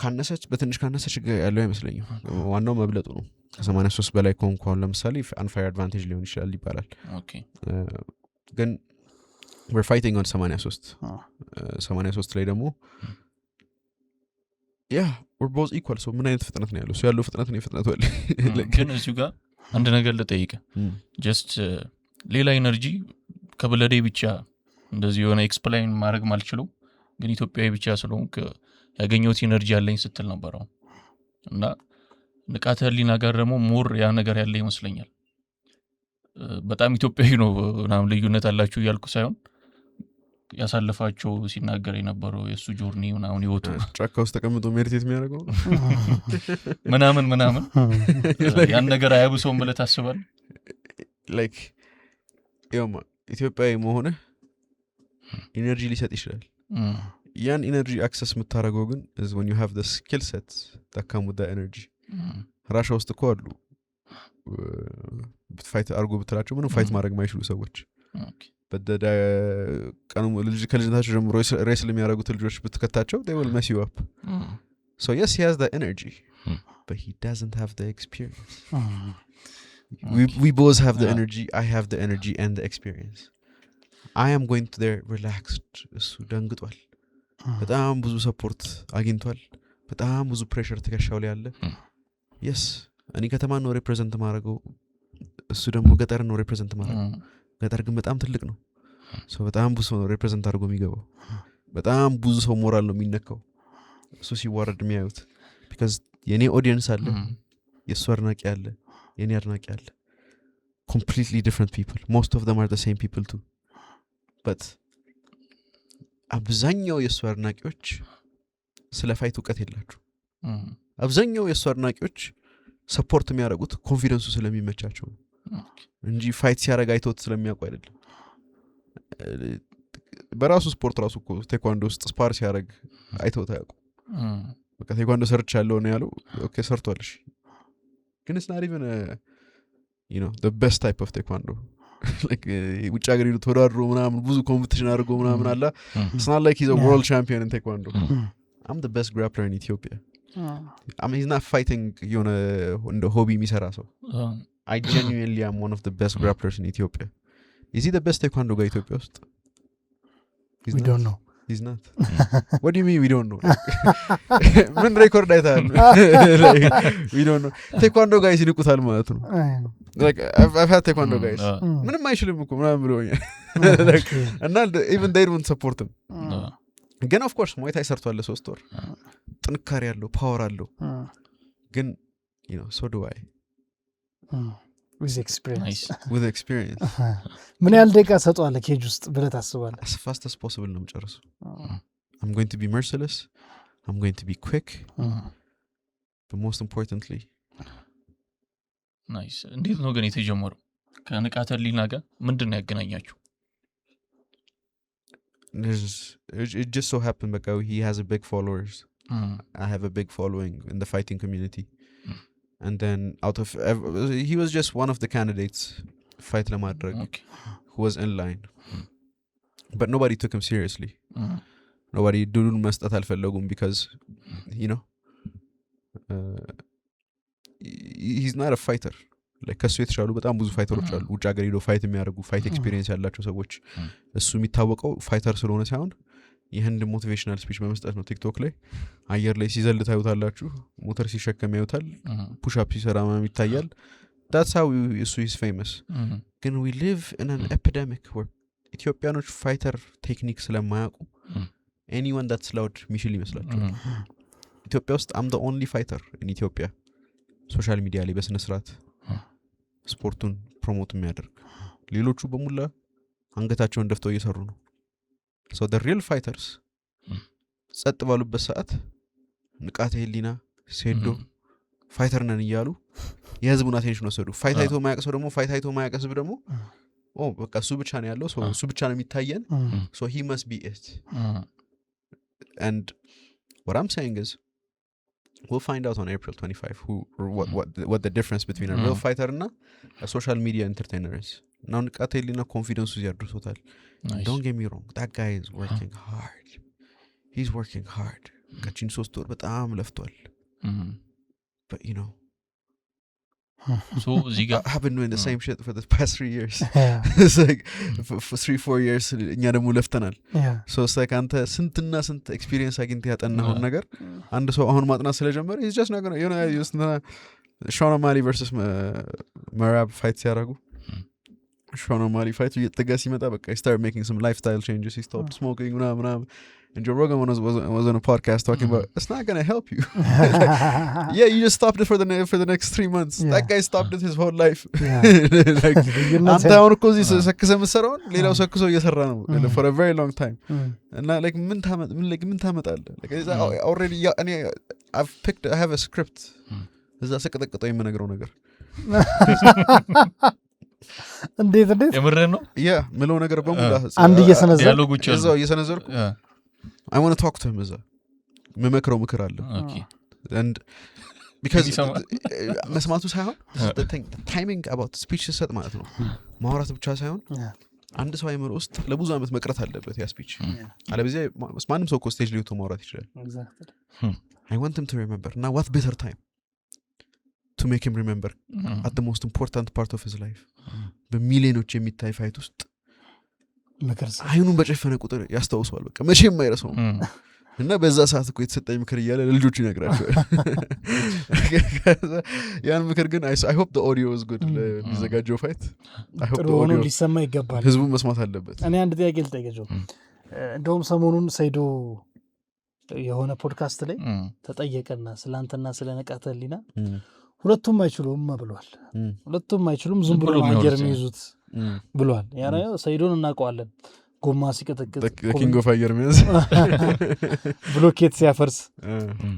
ካነሰች በትንሽ ካነሰች ያለው አይመስለኝም። ዋናው መብለጡ ነው። ከ83 በላይ ከሆንኩ አሁን ለምሳሌ unfair advantage ሊሆን ይችላል ይባላል። ኦኬ ግን we're fighting on 83 ላይ ደግሞ we're both equal. so ምን አይነት ፍጥነት ነው ያለው? እሱ ያለው ፍጥነት ነው ፍጥነቱ አለ። ግን እዚሁ ጋር አንድ ነገር ልጠይቅ። just ሌላ ኤነርጂ ከብለዴ ብቻ እንደዚህ የሆነ ኤክስፕሌን ማድረግ ማልችለው ግን ኢትዮጵያዊ ብቻ ስለሆንክ ያገኘሁት ኤነርጂ አለኝ ስትል ነበር አሁን እና ንቃተ ህሊና ጋር ደግሞ ሞር ያ ነገር ያለ ይመስለኛል። በጣም ኢትዮጵያዊ ነው ምናምን ልዩነት አላችሁ እያልኩ ሳይሆን ያሳለፋቸው ሲናገር የነበረው የሱ ጆርኒ ምናምን ይወጡ ጫካ ውስጥ ተቀምጦ ሜዲቴት የሚያደርገው ምናምን ያን ነገር አያብሰውም ብለህ ታስባለህ? ላይክ ያውማ ኢትዮጵያዊ መሆንህ ኢነርጂ ሊሰጥ ይችላል። ያን ኢነርጂ አክሰስ የምታደርገው ግን is when you have the skill sets that come with that energy. ራሻ ውስጥ እኮ አሉ ፋይት አርጎ ብትላቸው ምንም ፋይት ማድረግ ማይችሉ ሰዎች በደዳ ቀኑ ከልጅነታቸው ጀምሮ ሬስ ለሚያደርጉት ልጆች ብትከታቸው they will mess you up. So yes, he has the energy, but he doesn't have the experience. We both have the energy. I have the energy and the experience. I am going to there relaxed. እሱ ደንግጧል። በጣም ብዙ ሰፖርት አግኝቷል። በጣም ብዙ ፕሬሸር ተከሻው ላይ አለ። yes እኔ ከተማ ነው ሪፕሬዘንት ማድረገው፣ እሱ ደግሞ ገጠር ነው ሪፕሬዘንት ማድረገው። ገጠር ግን በጣም ትልቅ ነው። ሰው በጣም ብዙ ነው ሪፕሬዘንት አድርጎ የሚገባው። በጣም ብዙ ሰው ሞራል ነው የሚነካው እሱ ሲዋረድ የሚያዩት። because የኔ ኦዲየንስ አለ፣ የሱ አድናቂ አለ፣ የኔ አድናቂ አለ። completely different people. Most of them are the same people too. but አብዛኛው የሱ አድናቂዎች ስለ ፋይት እውቀት የላቸው። አብዛኛው የሱ አድናቂዎች ሰፖርት የሚያደርጉት ኮንፊደንሱ ስለሚመቻቸው እንጂ ፋይት ሲያደርግ አይቶት ስለሚያውቁ አይደለም። በራሱ ስፖርት ራሱ እኮ ቴኳንዶ ውስጥ ስፓር ሲያደርግ አይቶት አያውቁ። በቃ ቴኳንዶ ሰርቻለሁ ነው ያለው። ኦኬ ሰርቷል። እሺ ግን it's not even you know the best type of taekwondo. like ውጭ ሀገር ሄዶ ተወዳድሮ ምናምን ብዙ ኮምፒቲሽን አድርጎ ምናምን አላ it's not like he's a world champion in taekwondo. I'm the best grappler in Ethiopia. he's not fighting you know እንደ ሆቢ የሚሰራ ሰው። I genuinely am one of the best grapplers in Ethiopia. Is he the best taekwondo guy Ethiopia ውስጥ? We don't know. He's not. What do you mean we don't know? ምን ሬኮርድ አይታል? we don't know. taekwondo guys ይልቁታል ማለት ነው። like I've had taekwondo guys ምንም አይችልም እኮ ምናምን ብለውኛል። and even they don't support him. ግን of course ሙay thai ሰርቷል ለ3 ወር ጥንካሬ ያለው ፓወር አለው። ግን you know so do I. with experience. with experience. ምን ያህል ደቂቃ ሰጠዋለህ ኬጅ ውስጥ ብለህ ታስባለህ? as fast as possible ነው የምጨርሰው። I'm going to be merciless. I'm going to be quick. But most importantly nice. እንዴት ነው ግን የተጀመረው? ከንቃተ ህሊና ጋር ምንድነው ያገናኛችሁ? it just so happened like he has a big followers. I have a big following in the fighting community. And then out of he was just one of the candidates fight ለማድረግ who was in line. But nobody took him seriously. Nobody ዱዱን መስጠት አልፈለጉም because you know he's not a fighter. like ከሱ የተሻሉ በጣም ብዙ ፋይተሮች አሉ ውጭ ሀገር ሄዶ ፋይት የሚያደርጉ ፋይት ኤክስፒሪየንስ ያላቸው ሰዎች። እሱ የሚታወቀው ፋይተር ስለሆነ ሳይሆን ይህን ሞቲቬሽናል ስፒች በመስጠት ነው። ቲክቶክ ላይ አየር ላይ ሲዘል ታዩታላችሁ፣ ሞተር ሲሸከም ያዩታል፣ ፑሽ አፕ ሲሰራ ምናምን ይታያል። that's how እሱ is famous. ግን we live in an epidemic where ኢትዮጵያኖች ፋይተር ቴክኒክ ስለማያውቁ anyone that's loud ሚሽል ይመስላቸዋል። ኢትዮጵያ ውስጥ I'm the only fighter in Ethiopia ሶሻል ሚዲያ ላይ በስነ ስርዓት ስፖርቱን ፕሮሞት የሚያደርግ። ሌሎቹ በሙላ አንገታቸውን ደፍተው እየሰሩ ነው። so the real fighters ጸጥ ባሉበት ሰዓት ንቃተ ህሊና ሴዶ ፋይተር ነን እያሉ የህዝቡን አቴንሽን ወሰዱ። ፋይት አይቶ ማያቀሰው ደግሞ ፋይት አይቶ ማያቀሰብ ደግሞ በቃ እሱ ብቻ ነው ያለው፣ እሱ ብቻ ነው የሚታየን፣ so he must be it. and what I'm saying is we'll find out on April 25 who or what the difference between a real fighter and a social media entertainer is. now ንቃተ ህሊና ኮንፊደንሱ ያድርሶታል። don't get me wrong, that guy is working hard. he's working hard. ከቺን 3 ወር በጣም ለፍቷል። but you know so ziga I've been doing the same shit for the past 3 years. it's like for 3-4 years እኛ ደግሞ ለፍተናል። so it's like አንተ ስንትና ስንት ኤክስፒሪየንስ አግኝተህ ያጠናኸው ነገር አንድ ሰው አሁን ማጥናት ስለጀመረ he's just not gonna you know just Sean O'Malley versus Merab fight ሲያደርጉ Sean O'Malley fight እየተጠጋ ሲመጣ በቃ he started making some lifestyle changes. he stopped smoking ምናምን and Joe Rogan was on a podcast talking about it's not gonna help you. Yeah, you just stopped it for the next 3 months. Yeah. That guy stopped it his whole life. Yeah. Like አንተ አሁን እኮ እዚህ Ah. ሰክሰህ የምትሰራውን ሌላው ሰክሶ እየሰራ ነው for a very long time. እና like ምን ታመጣለህ? Like already I have a script. እዛ ሰቀጠቀጠው የምነግረው ነገር እንዴት የምርህን ነው ያ ምለው ነገር በሙሉ አንድ እየሰነዘር ዲያሎጎች አሉ እዛው እየሰነዘርኩ I want to talk to him እዛ መመክረው ምክር አለ ኦኬ and because ይሰማል? መስማቱ ሳይሆን the timing about speech ሰጥ ማለት ነው ማውራት ብቻ ሳይሆን አንድ ሰው አይምሮ ውስጥ ለብዙ አመት መቅረት አለበት ያ ስፒች አለበለዚያ ማንም ሰው እኮ ስቴጅ ላይ ወጥቶ ማውራት ይችላል I want him to remember now what better time to make him remember at the most important part of his life በሚሊዮኖች የሚታይ ፋይት ውስጥ ምክር አይኑን በጨፈነ ቁጥር ያስታውሰዋል በቃ መቼም አይረሳውም እና በዛ ሰዓት እኮ የተሰጠኝ ምክር እያለ ለልጆቹ ይነግራቸዋል ያን ምክር ግን I hope the audio is good ለሚዘጋጀው ፋይት I hope the audio ሊሰማ ይገባል ህዝቡ መስማት አለበት እኔ አንድ ጥያቄ ልጠይቀው እንደውም ሰሞኑን ሰይዶ የሆነ ፖድካስት ላይ ተጠየቀና ስላንተና ስለ ንቃተ ህሊና ሁለቱም አይችሉም ብሏል ሁለቱም አይችሉም ዝም ብሎ ማንጀር የሚይዙት ብሏል ያና ሰይዶን እናውቀዋለን ጎማ ሲቀጠቅጥ ኪንግ ኦፍ አየር ሚያዝ ብሎኬት ሲያፈርስ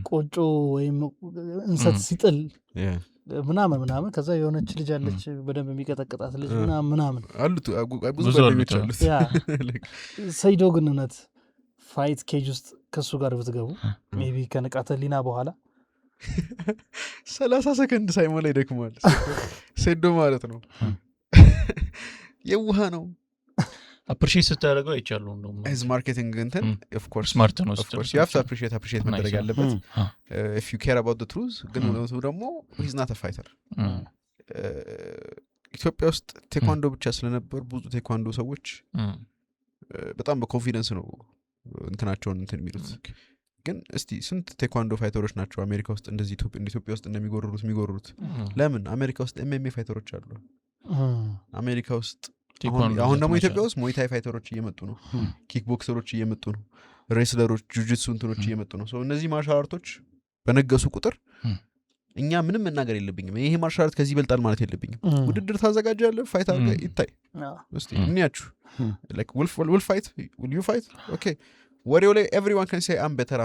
ቆጮ ወይም እንሰት ሲጥል ምናምን ከዛ የሆነች ልጅ አለች በደንብ የሚቀጠቅጣት ልጅ ምናምን አሉት ብዙ ጓደኞች አሉት ያ ሰይዶ ግን እውነት ፋይት ኬጅ ውስጥ ከሱ ጋር ብትገቡ ሜቢ ከንቃተ ህሊና በኋላ 30 ሰከንድ ሳይሞላ ይደክማል ሰይዶ ማለት ነው የውሃ ነው appreciate ስታደርገው አይቻለሁ እንደውም as marketing እንትን of course smart ነው of course you have to appreciate መደረግ ያለበት if you care about the truth ግን እውነቱ ደግሞ he's not a fighter ኢትዮጵያ ውስጥ ቴኳንዶ ብቻ ስለነበር ብዙ ቴኳንዶ ሰዎች በጣም በኮንፊደንስ ነው እንትናቸውን እንትን የሚሉት ግን እስቲ ስንት ቴኳንዶ ፋይተሮች ናቸው አሜሪካ ውስጥ እንደዚህ ኢትዮጵያ ውስጥ እንደሚጎርሩት ለምን አሜሪካ ውስጥ MMA ፋይተሮች አሉ አሜሪካ ውስጥ አሁን ደግሞ ኢትዮጵያ ውስጥ ሞይታይ ፋይተሮች እየመጡ ነው ኪክ ቦክሰሮች እየመጡ ነው ሬስለሮች ጁጂትሱ እንትኖች እየመጡ ነው እነዚህ ማርሻል አርቶች በነገሱ ቁጥር እኛ ምንም መናገር የለብኝም ይሄ ማርሻል አርት ከዚህ ይበልጣል ማለት የለብኝም ውድድር ታዘጋጃለህ ፋይት አድርገህ ይታይ እስቲ እንያችሁ like will fight will you fight okay ወሬው ላይ everyone can say I'm better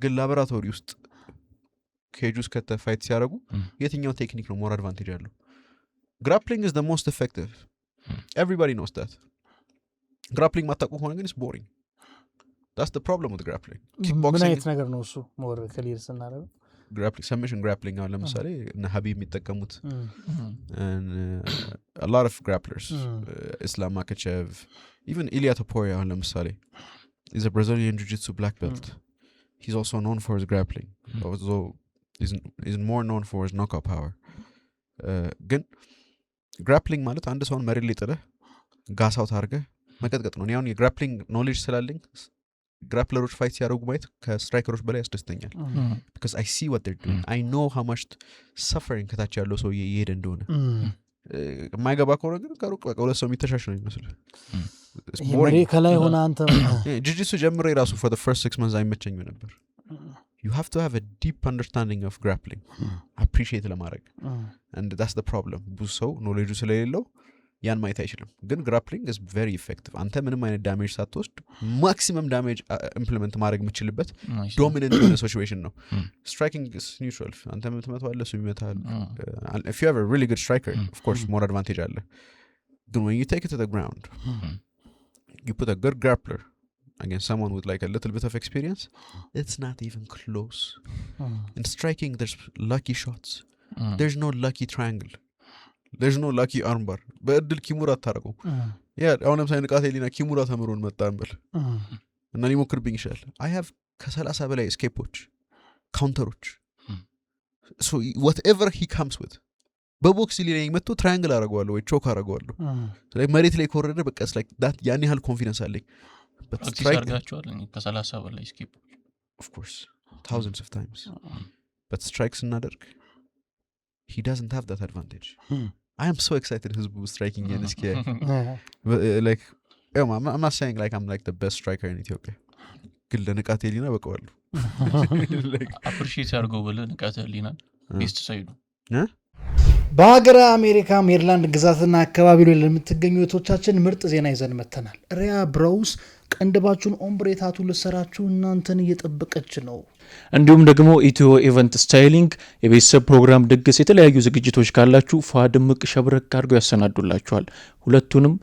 ግን ላቦራቶሪ ውስጥ ኬጅ ውስጥ ፋይት ሲያደርጉ የትኛው ቴክኒክ ነው ሞር አድቫንቴጅ ያለው grappling is the most effective everybody knows that grappling ማታውቁ ከሆነ ግን is boring that's the problem with grappling ምን አይነት ነገር ነው እሱ ሞር ክሊር ስናደርገው grappling submission grappling አሁን ለምሳሌ እና ሀቢብ የሚጠቀሙት a lot of grapplers Islam Makhachev even Ilia Topuria አሁን ለምሳሌ is a Brazilian jiu-jitsu black belt he's also known for his grappling although he's more known for his knockout power ግን grappling ማለት አንድ ሰውን መሬት ላይ ጥለህ ጋሳው ታርገህ መቀጥቀጥ ነው ያው የግራፕሊንግ ኖሌጅ ስላለኝ ግራፕለሮች ፋይት ሲያደርጉ ማየት ከስትራይከሮች በላይ ያስደስተኛል because I see what they're doing I know how much suffering ከታች ያለው ሰው እየሄደ እንደሆነ የማይገባ ከሆነ ግን ከሩቅ በቃ ሁለት ሰው የሚተሻሽ ነው ይመስል ይሄ ከላይ ሆነ አንተ ጂጂትሱ ጀምሮ የራሱ for the first 6 months አይመቸኝም ነበር you have to have a deep understanding of grappling appreciate ለማድረግ and that's the problem ብዙ ሰው ኖሌጁ ስለሌለው ያን ማየት አይችልም ግን grappling is very effective አንተ ምንም አይነት ዳሜጅ ሳትወስድ maximum damage implement ማድረግ የምትችልበት dominant የሆነ situation ነው striking is neutral አንተ የምትመታው አለ እሱ ይመታል if you have a really good striker of course more advantage አለ ግን when you take it to the ground you put a good grappler against someone with like a little bit of experience it's not even close in striking there's lucky shots there's no lucky triangle there's no lucky armbar በእድል ኪሙራ አታረቀው ያ አሁን ለምሳሌ ንቃተ ህሊና ኪሙራ ተምሮን መጣንበል እና ሊሞክርብኝ ይችላል I have ከ30 በላይ escapeዎች ካውንተሮች so whatever he comes with በቦክስ ሊለኝ መጥቶ ትራያንግል አረጋዋለሁ ወይ ቾክ አረጋዋለሁ ስለዚህ መሬት ላይ ኮረደ በቃ like that ያን ያህል ኮንፊደንስ አለኝ but strike አርጋቸዋል ከ30 በላይ escape of course thousands of times but strikes እናደርግ he doesn't have that advantage I am so excited his striking in this kid like I'm not saying like I'm like the best striker in Ethiopia ግን ለንቃተ ህሊና በቀዋሉ አፕሪሺየት ያርገው ብለ ንቃተ ህሊና ቤስት ሳይዱ በሀገረ አሜሪካ ሜሪላንድ ግዛትና አካባቢ ላይ ለምትገኙ እህቶቻችን ምርጥ ዜና ይዘን መተናል። ሪያ ብራውስ ቀንድባችሁን ኦምብሬታቱ ልሰራችሁ እናንተን እየጠበቀች ነው። እንዲሁም ደግሞ ኢትዮ ኢቨንት ስታይሊንግ የቤተሰብ ፕሮግራም፣ ድግስ፣ የተለያዩ ዝግጅቶች ካላችሁ ፋድምቅ ሸብረክ አድርገው ያሰናዱላችኋል። ሁለቱንም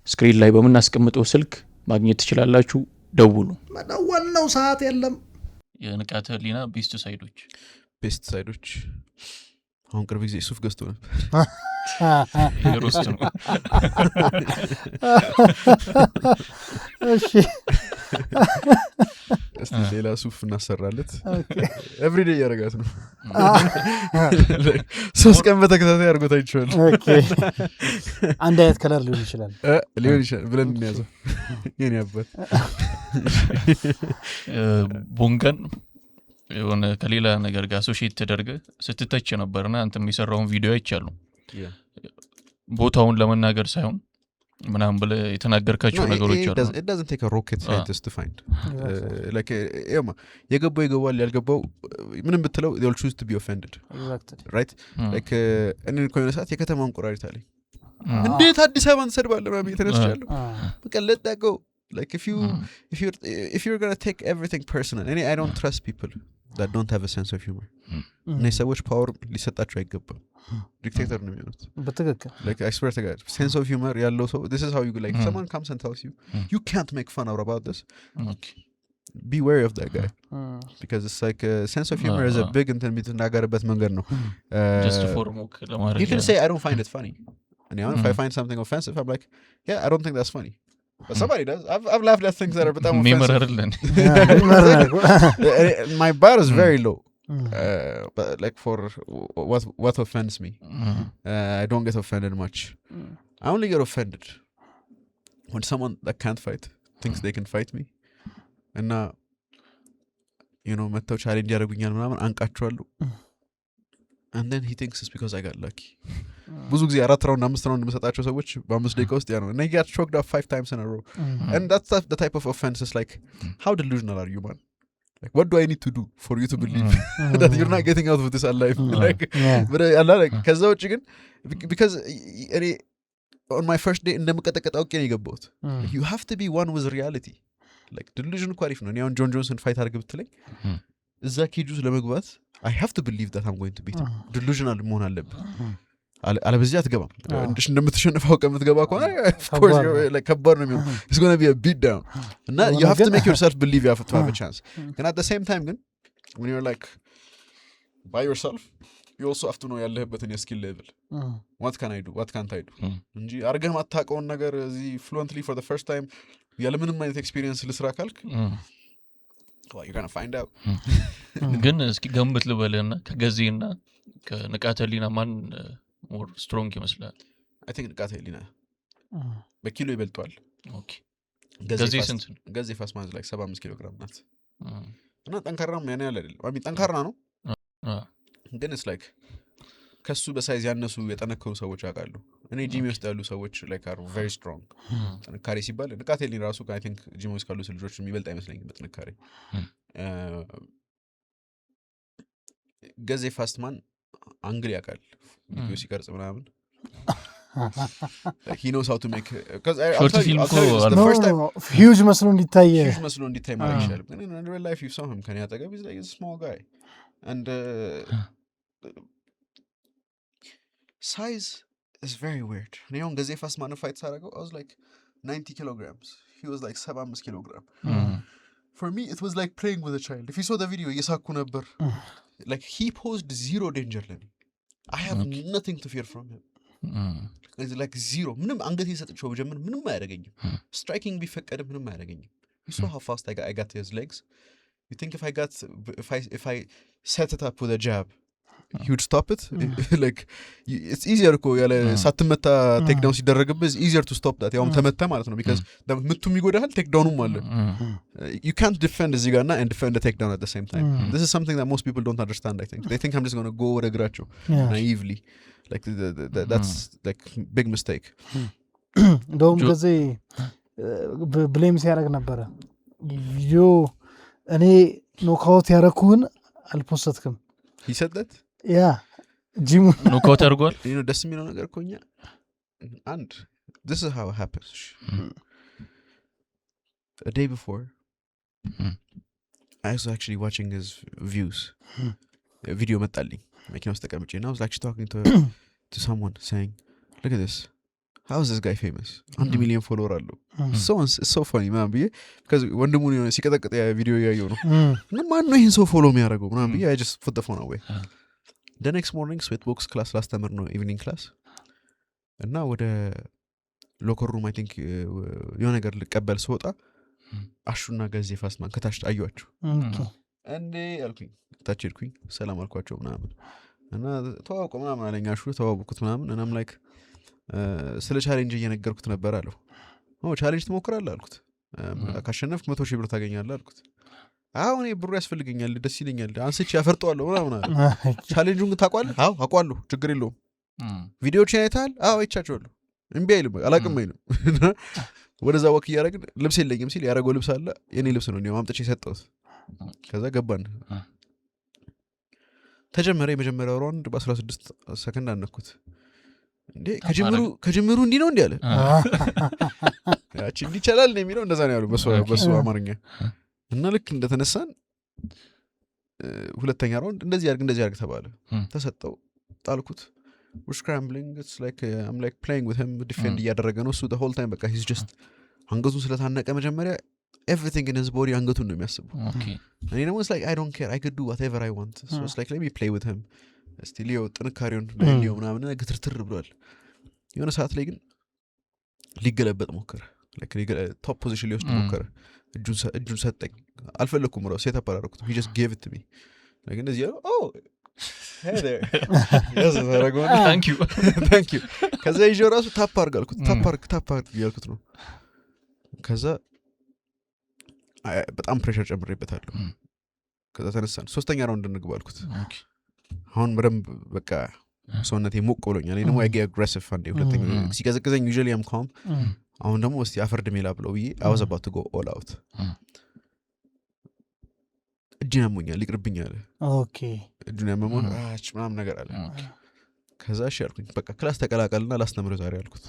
ስክሪን ላይ በምናስቀምጠው ስልክ ማግኘት ትችላላችሁ። ደውሉ። መደወል ነው፣ ሰዓት የለም። የንቃተ ህሊና ቤስት ሳይዶች አሁን ቅርብ ጊዜ ሱፍ ገዝቶ ነበር። እሺ እስቲ ሌላ ሱፍ እናሰራለት። ኤቭሪዴይ ያረጋት ነው። 3 ቀን በተከታታይ አርጎታ ይችላል። አንድ አይነት ከለር ሊሆን ይችላል ብለን እንያዘው። የኔ አባት ቦንጋን የሆነ ከሌላ ነገር ጋር አሶሺየት ተደርገ ስትተች ነበርና አንተም የሰራውን ቪዲዮ አይቻሉ። ቦታውን ለመናገር ሳይሆን ምናምን ብለ የተናገርካቸው ነገሮች አሉ። it doesn't take a rocket scientist to find like የገባው ይገባል፣ ያልገባው ምንም ብትለው they will choose to be offended. right like እኔን ኮይነ ሰዓት የከተማውን ቁራሪት አለኝ እንዴት አዲስ አበባን ሰድባለህ ማለት ተነስቻለሁ። በቃ let that go. Like if you're going to take everything personal, and I don't trust people that don't have a sense of humor. እኔ ሰዎች ፓወር ሊሰጣቸው አይገባም። ዲክቴተር ነው የሚሆኑት በትክክል። like I swear to God, sense of humor ያለው ሰው this is how you like someone comes and tells you can't make fun about this. Okay, be wary of that guy because it's like sense of humor is a big እንትን የሚናገርበት መንገድ ነው። just for mock ለማድረግ you can say I don't find it funny, and if I find something offensive I'm like yeah I don't think that's funny. But somebody does. I've laughed at things that are betam offensive. My bar is very low. But like for what offends me, I don't get offended much. I only get offended when someone that can't fight thinks they can fight me. And መተው ቻሌንጅ ያደርጉኛል ምናምን አንቃቸዋለሁ. And then he thinks it's because I got lucky. ብዙ ጊዜ 4 ራውንድ 5 ራውንድ የምሰጣቸው ሰዎች በ5 ደቂቃ ውስጥ ያ ነው and I get choked up 5 times in a row. And that's the type of offense is like how delusional are you man? Like what do I need to do for you to believe that you're not getting out of this alive? Like but Allah like ከዛ ውጪ ግን because on my first day እንደምቀጠቀጥ አውቄ ነው የገባሁት. You have to be one with reality. Like delusion እኮ አሪፍ ነው። እኔ አሁን ጆን ጆንሰን ፋይት አድርግ ብትለኝ እዛ ኬጅ ውስጥ ለመግባት I have to believe that I'm going to beat him. Delusional መሆን አለብህ። አለበዚያ አትገባም። እንደምትሸነፈው ከምትገባ ከሆነ of course like ከባድ ነው የሚሆነው. It's going to be a beat down. And you have to make yourself believe you have to have a chance. And at the same time ግን when you're like by yourself you also have to know ያለህበትን የስኪል level. What can I do? What can't I do? እንጂ አርገህ ማታውቀውን ነገር እዚህ fluently for the first time ያለምንም አይነት ኤክስፒሪየንስ ልስራ ካልክ well you're going to find out. ግን እስኪ ገምት ልበልና ከገዜና ከንቃተ ህሊና ማን more strong ይመስላል? I think ንቃተ ህሊና በኪሎ ይበልጣል። Okay ገዜ ስንት ነው? ገዜ ፋስት ማዝ like 75 ኪሎ ግራም ናት። እና ጠንካራም ያኔ ያለ አይደለም። አሚ ጠንካራ ነው ግን it's like ከሱ በሳይዝ ያነሱ የጠነከሩ ሰዎች አውቃለሁ። እኔ ጂም ውስጥ ያሉ ሰዎች like are very strong. ጠንካሬ ሲባል ንቃተ ህሊና ራሱ I think ጂም ውስጥ ካሉ ልጆች የሚበልጥ አይመስለኝም በጥንካሬ። ገዜ ፋስት ማን አንግል ያውቃል ቪዲዮ ሲቀርጽ ምናምን he knows how to make because short film the first time huge መስሎ እንዲታይ ማለት ይችላል ግን in real life you saw him ከኔ አጠገብ he's like a small guy and size is very weird. Neon ገዜ ፋስት ማን ፋይት ሳደርገው I was like 90 kilograms, he was like 75 kilogram. For me it was like playing with a child. If you saw the video እየሳኩ ነበር. Like he posed zero danger ለኔ. I have nothing to fear from him. It's like zero. ምንም አንገት የሰጥቸው በጀመር ምንም አያደርገኝም. Striking ቢፈቀድ ምንም አያደርገኝም. You saw how fast I got his legs. You think if I set it up with a jab he would stop it? Like it's easier እኮ ያለ ሳትመታ ቴክ ዳውን ሲደረግብህ it's easier to stop that ያውም ተመታ ማለት ነው because ምቱ የሚጎዳል ቴክ ዳውንም አለ. You can't defend እዚህ ጋርና and defend the take down at the same time. This is something that most people don't understand. I think they think I'm just going to go ወደ እግራቸው naively like that's like big mistake. እንደውም ከዚህ ብሌም ሲያደርግ ነበረ ቪዲዮ እኔ ኖካውት ያረኩህን አልፖሰትክም ይሰጠት ያ ጂሙ ኖካውት አድርጓል ደስ የሚለው ነገር እኮ እኛ አንድ this is how it happens a day before I was actually watching his views video መጣልኝ መኪና ውስጥ ተቀምጬ and I was actually talking to someone saying look at this how is this guy famous 1 million follower አለው so funny man because ወንድሙ ነው ሲቀጠቅጥ ያ ቪዲዮ ያየው ነው እና ማን ነው ይሄን ሰው ፎሎ የሚያደርገው ምናምን ብዬ I just put the phone away the next morning sweatbox class ላስተምር ነው evening class እና ወደ ሎከር ሩም I think የሆነ ነገር ልቀበል ስወጣ አሹና ገዜ ፋስማን ከታች አዩአቸው እንዴ አልኩኝ ታች ሄድኩኝ ሰላም አልኳቸው ምናምን እና ተዋውቁ ምናምን አለኝ አሹ ተዋውቁት ምናምን እናም ላይክ ስለ ቻሌንጅ እየነገርኩት ነበር አለው ቻሌንጅ ትሞክራለህ አልኩት ካሸነፍክ 100,000 ብር ታገኛለህ አልኩት አሁን ብሩ ያስፈልገኛል ደስ ይለኛል አንስቼ ያፈርጠዋለሁ ምናምን አለ ቻሌንጁን ታውቃለህ አዎ አውቃለሁ ችግር የለውም ቪዲዮዎችን አይተሃል አዎ አይቻቸዋለሁ እምቢ አይልም አላቅም አይልም ወደዛ ወክ ያረግን ልብስ የለኝም ሲል ያረገው ልብስ አለ የኔ ልብስ ነው ነው አምጥቼ ሰጠሁት ከዛ ገባን ተጀመረ የመጀመሪያው ራውንድ በ16 ሰከንድ አነኩት እንዴ ከጅምሩ እንዲ ነው እንዴ አለ ያቺ እንዲ ይችላል ነው የሚለው እንደዛ ነው ያለው በሱ አማርኛ እና ልክ እንደተነሳን ሁለተኛ ራውንድ እንደዚህ ያርግ ተባለ ተሰጠው ጣልኩት we're scrambling it's like I'm like playing with him defend እያደረገ ነው so the whole time በቃ he's just አንገቱ ስለታነቀ መጀመሪያ everything in his body አንገቱን ነው የሚያስበው and you know it's like I don't care I could do whatever I want so it's like let me play with him still you ጥንካሬውን ሊዮ ምናምን ግትርትር ብሏል የሆነ ሰዓት ላይ ግን ሊገለበጥ ሞከረ like top position ሊወስድ ሞከረ እጁን ሰጠኝ አልፈለኩም ነው ሴት አፓራረኩት he just gave it to me like እንደዚህ oh hey there yes thank you ከዛ ይዤው ራሱ ታፕ አርጋልኩት ታፕ ያልኩት ነው ከዛ በጣም ፕሬሸር ጨምሬበታለሁ ከዛ ተነሳን ሶስተኛ ራውንድ እንግባልኩት አሁን በደንብ በቃ ሰውነቴ ሞቅ ብሎኛል እኔ ደግሞ I get aggressive አንዴ ሁለተኛ ሲቀዘቅዘኝ usually I'm calm አሁን ደግሞ እስቲ አፈርድ ሜላ ብለው ብዬ I was about to go all out እጅን አሞኛል ይቅርብኛል ኦኬ እጁን ያመመው ምናምን ነገር አለ ከዛ እሺ አልኩኝ በቃ ክላስ ተቀላቀልና ላስተምረው ዛሬ አልኩት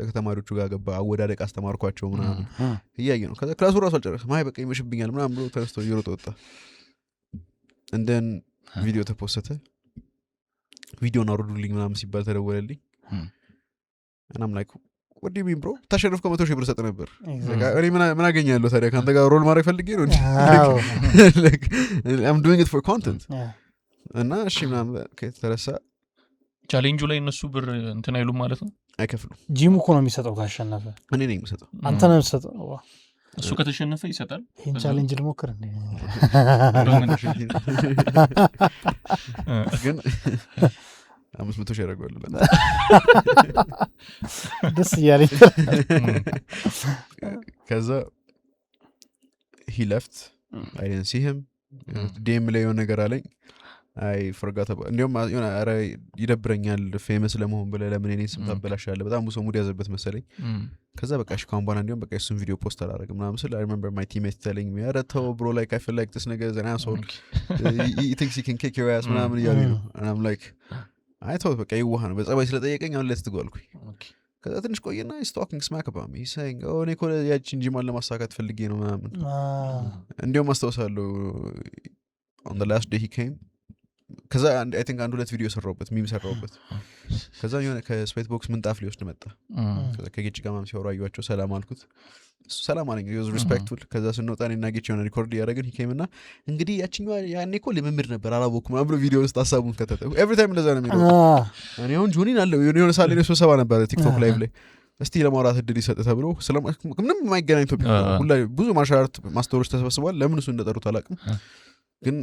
ከተማሪዎቹ ጋር ገባ አወዳደቅ አስተማርኳቸው ምናምን እያየ ነው ከዛ ክላሱ ራሱ አልጨረሰም ማይ በቃ ይመሽብኛል ምናምን ብሎ ተነስቶ እየሮጠ ወጣ and then ቪዲዮ ተፖስተ ቪዲዮን አውርዱልኝ ምናምን ሲባል ተደወለልኝ and I'm like what do you mean bro ታሸነፍኩ 100,000 ብር ሰጥ ነበር እኔ ምን አገኛለሁ ታዲያ ካንተ ጋር ሮል ማድረግ ፈልጌ ነው like I'm doing it for content እና እሺ ምናምን ከተረሳ ቻሌንጁ ላይ እነሱ ብር እንትን አይሉም ማለት ነው አይከፍሉም ጂሙ እኮ ነው የሚሰጠው ካሸነፈ እኔ ነኝ የምሰጠው አንተ ነው የምሰጠው እሱ ከተሸነፈ ይሰጣል ይሄን ቻሌንጅ ልሞክር እንዴ ግን 500,000 ያደርጋሉ ደስ ያለኝ ከዛ he left I didn't see him DM ላይ የሆነ ነገር አለኝ I forgot about እንዲያውም የሆነ አረ ይደብረኛል ፌመስ ለመሆን ብለህ ለምን እኔን ስም ታበላሻለህ በጣም ብዙ ሙድ ያዘበት መሰለኝ ከዛ በቃ እሺ ካሁን በኋላ እንዲያውም በቃ እሱን ቪዲዮ ፖስት አላደርግም ምናምን ስለ I remember my teammates telling me አረ ተው bro like I feel like this nigga is an asshole he thinks he can kick your ass ምናምን እያሉ ነው and I'm like I thought በቃ ይዋህ ነው በጸባይ ስለጠየቀኝ አሁን let's go አልኩኝ ከዛ ትንሽ ቆየና he's talking smack about me he's saying oh እኔ እኮ ያቺን ጂማን ለማሳካት ፈልጌ ነው ምናምን እንዲያውም አስታውሳለሁ on the last day he came ከዛ I think አንድ ሁለት ቪዲዮ ሰራውበት ሚም ሰራውበት ከዛ የሆነ ከስዌት ቦክስ ምንጣፍ ሊወስድ መጣ ከዛ ከጌጭ ጋር ማም ሲያወራ አዩአቸው ሰላም አልኩት ሰላም አለኝ he was respectful ከዛ ስንወጣ እኔና ጌጭ የሆነ ሪኮርድ ያደረግን he came እና እንግዲህ ያቺኛው ያኔ እኮ ልምምድ ነበር አላወኩም አብሮ ቪዲዮ ውስጥ ሐሳቡን ከተተ every time እንደዛ ነው የሚለው እኔ አሁን ጆኒን አለው የሆነ ሳለ ነው ስብሰባ ነበር ቲክቶክ ላይቭ ላይ እስቲ ለማውራት እድል ይሰጥ ተብሎ ምንም የማይገናኝ ቶፒክ ሁሉ ብዙ ማሻርት ማስተሮች ተሰብስበዋል ለምን እሱ እንደጠሩት አላውቅም ግን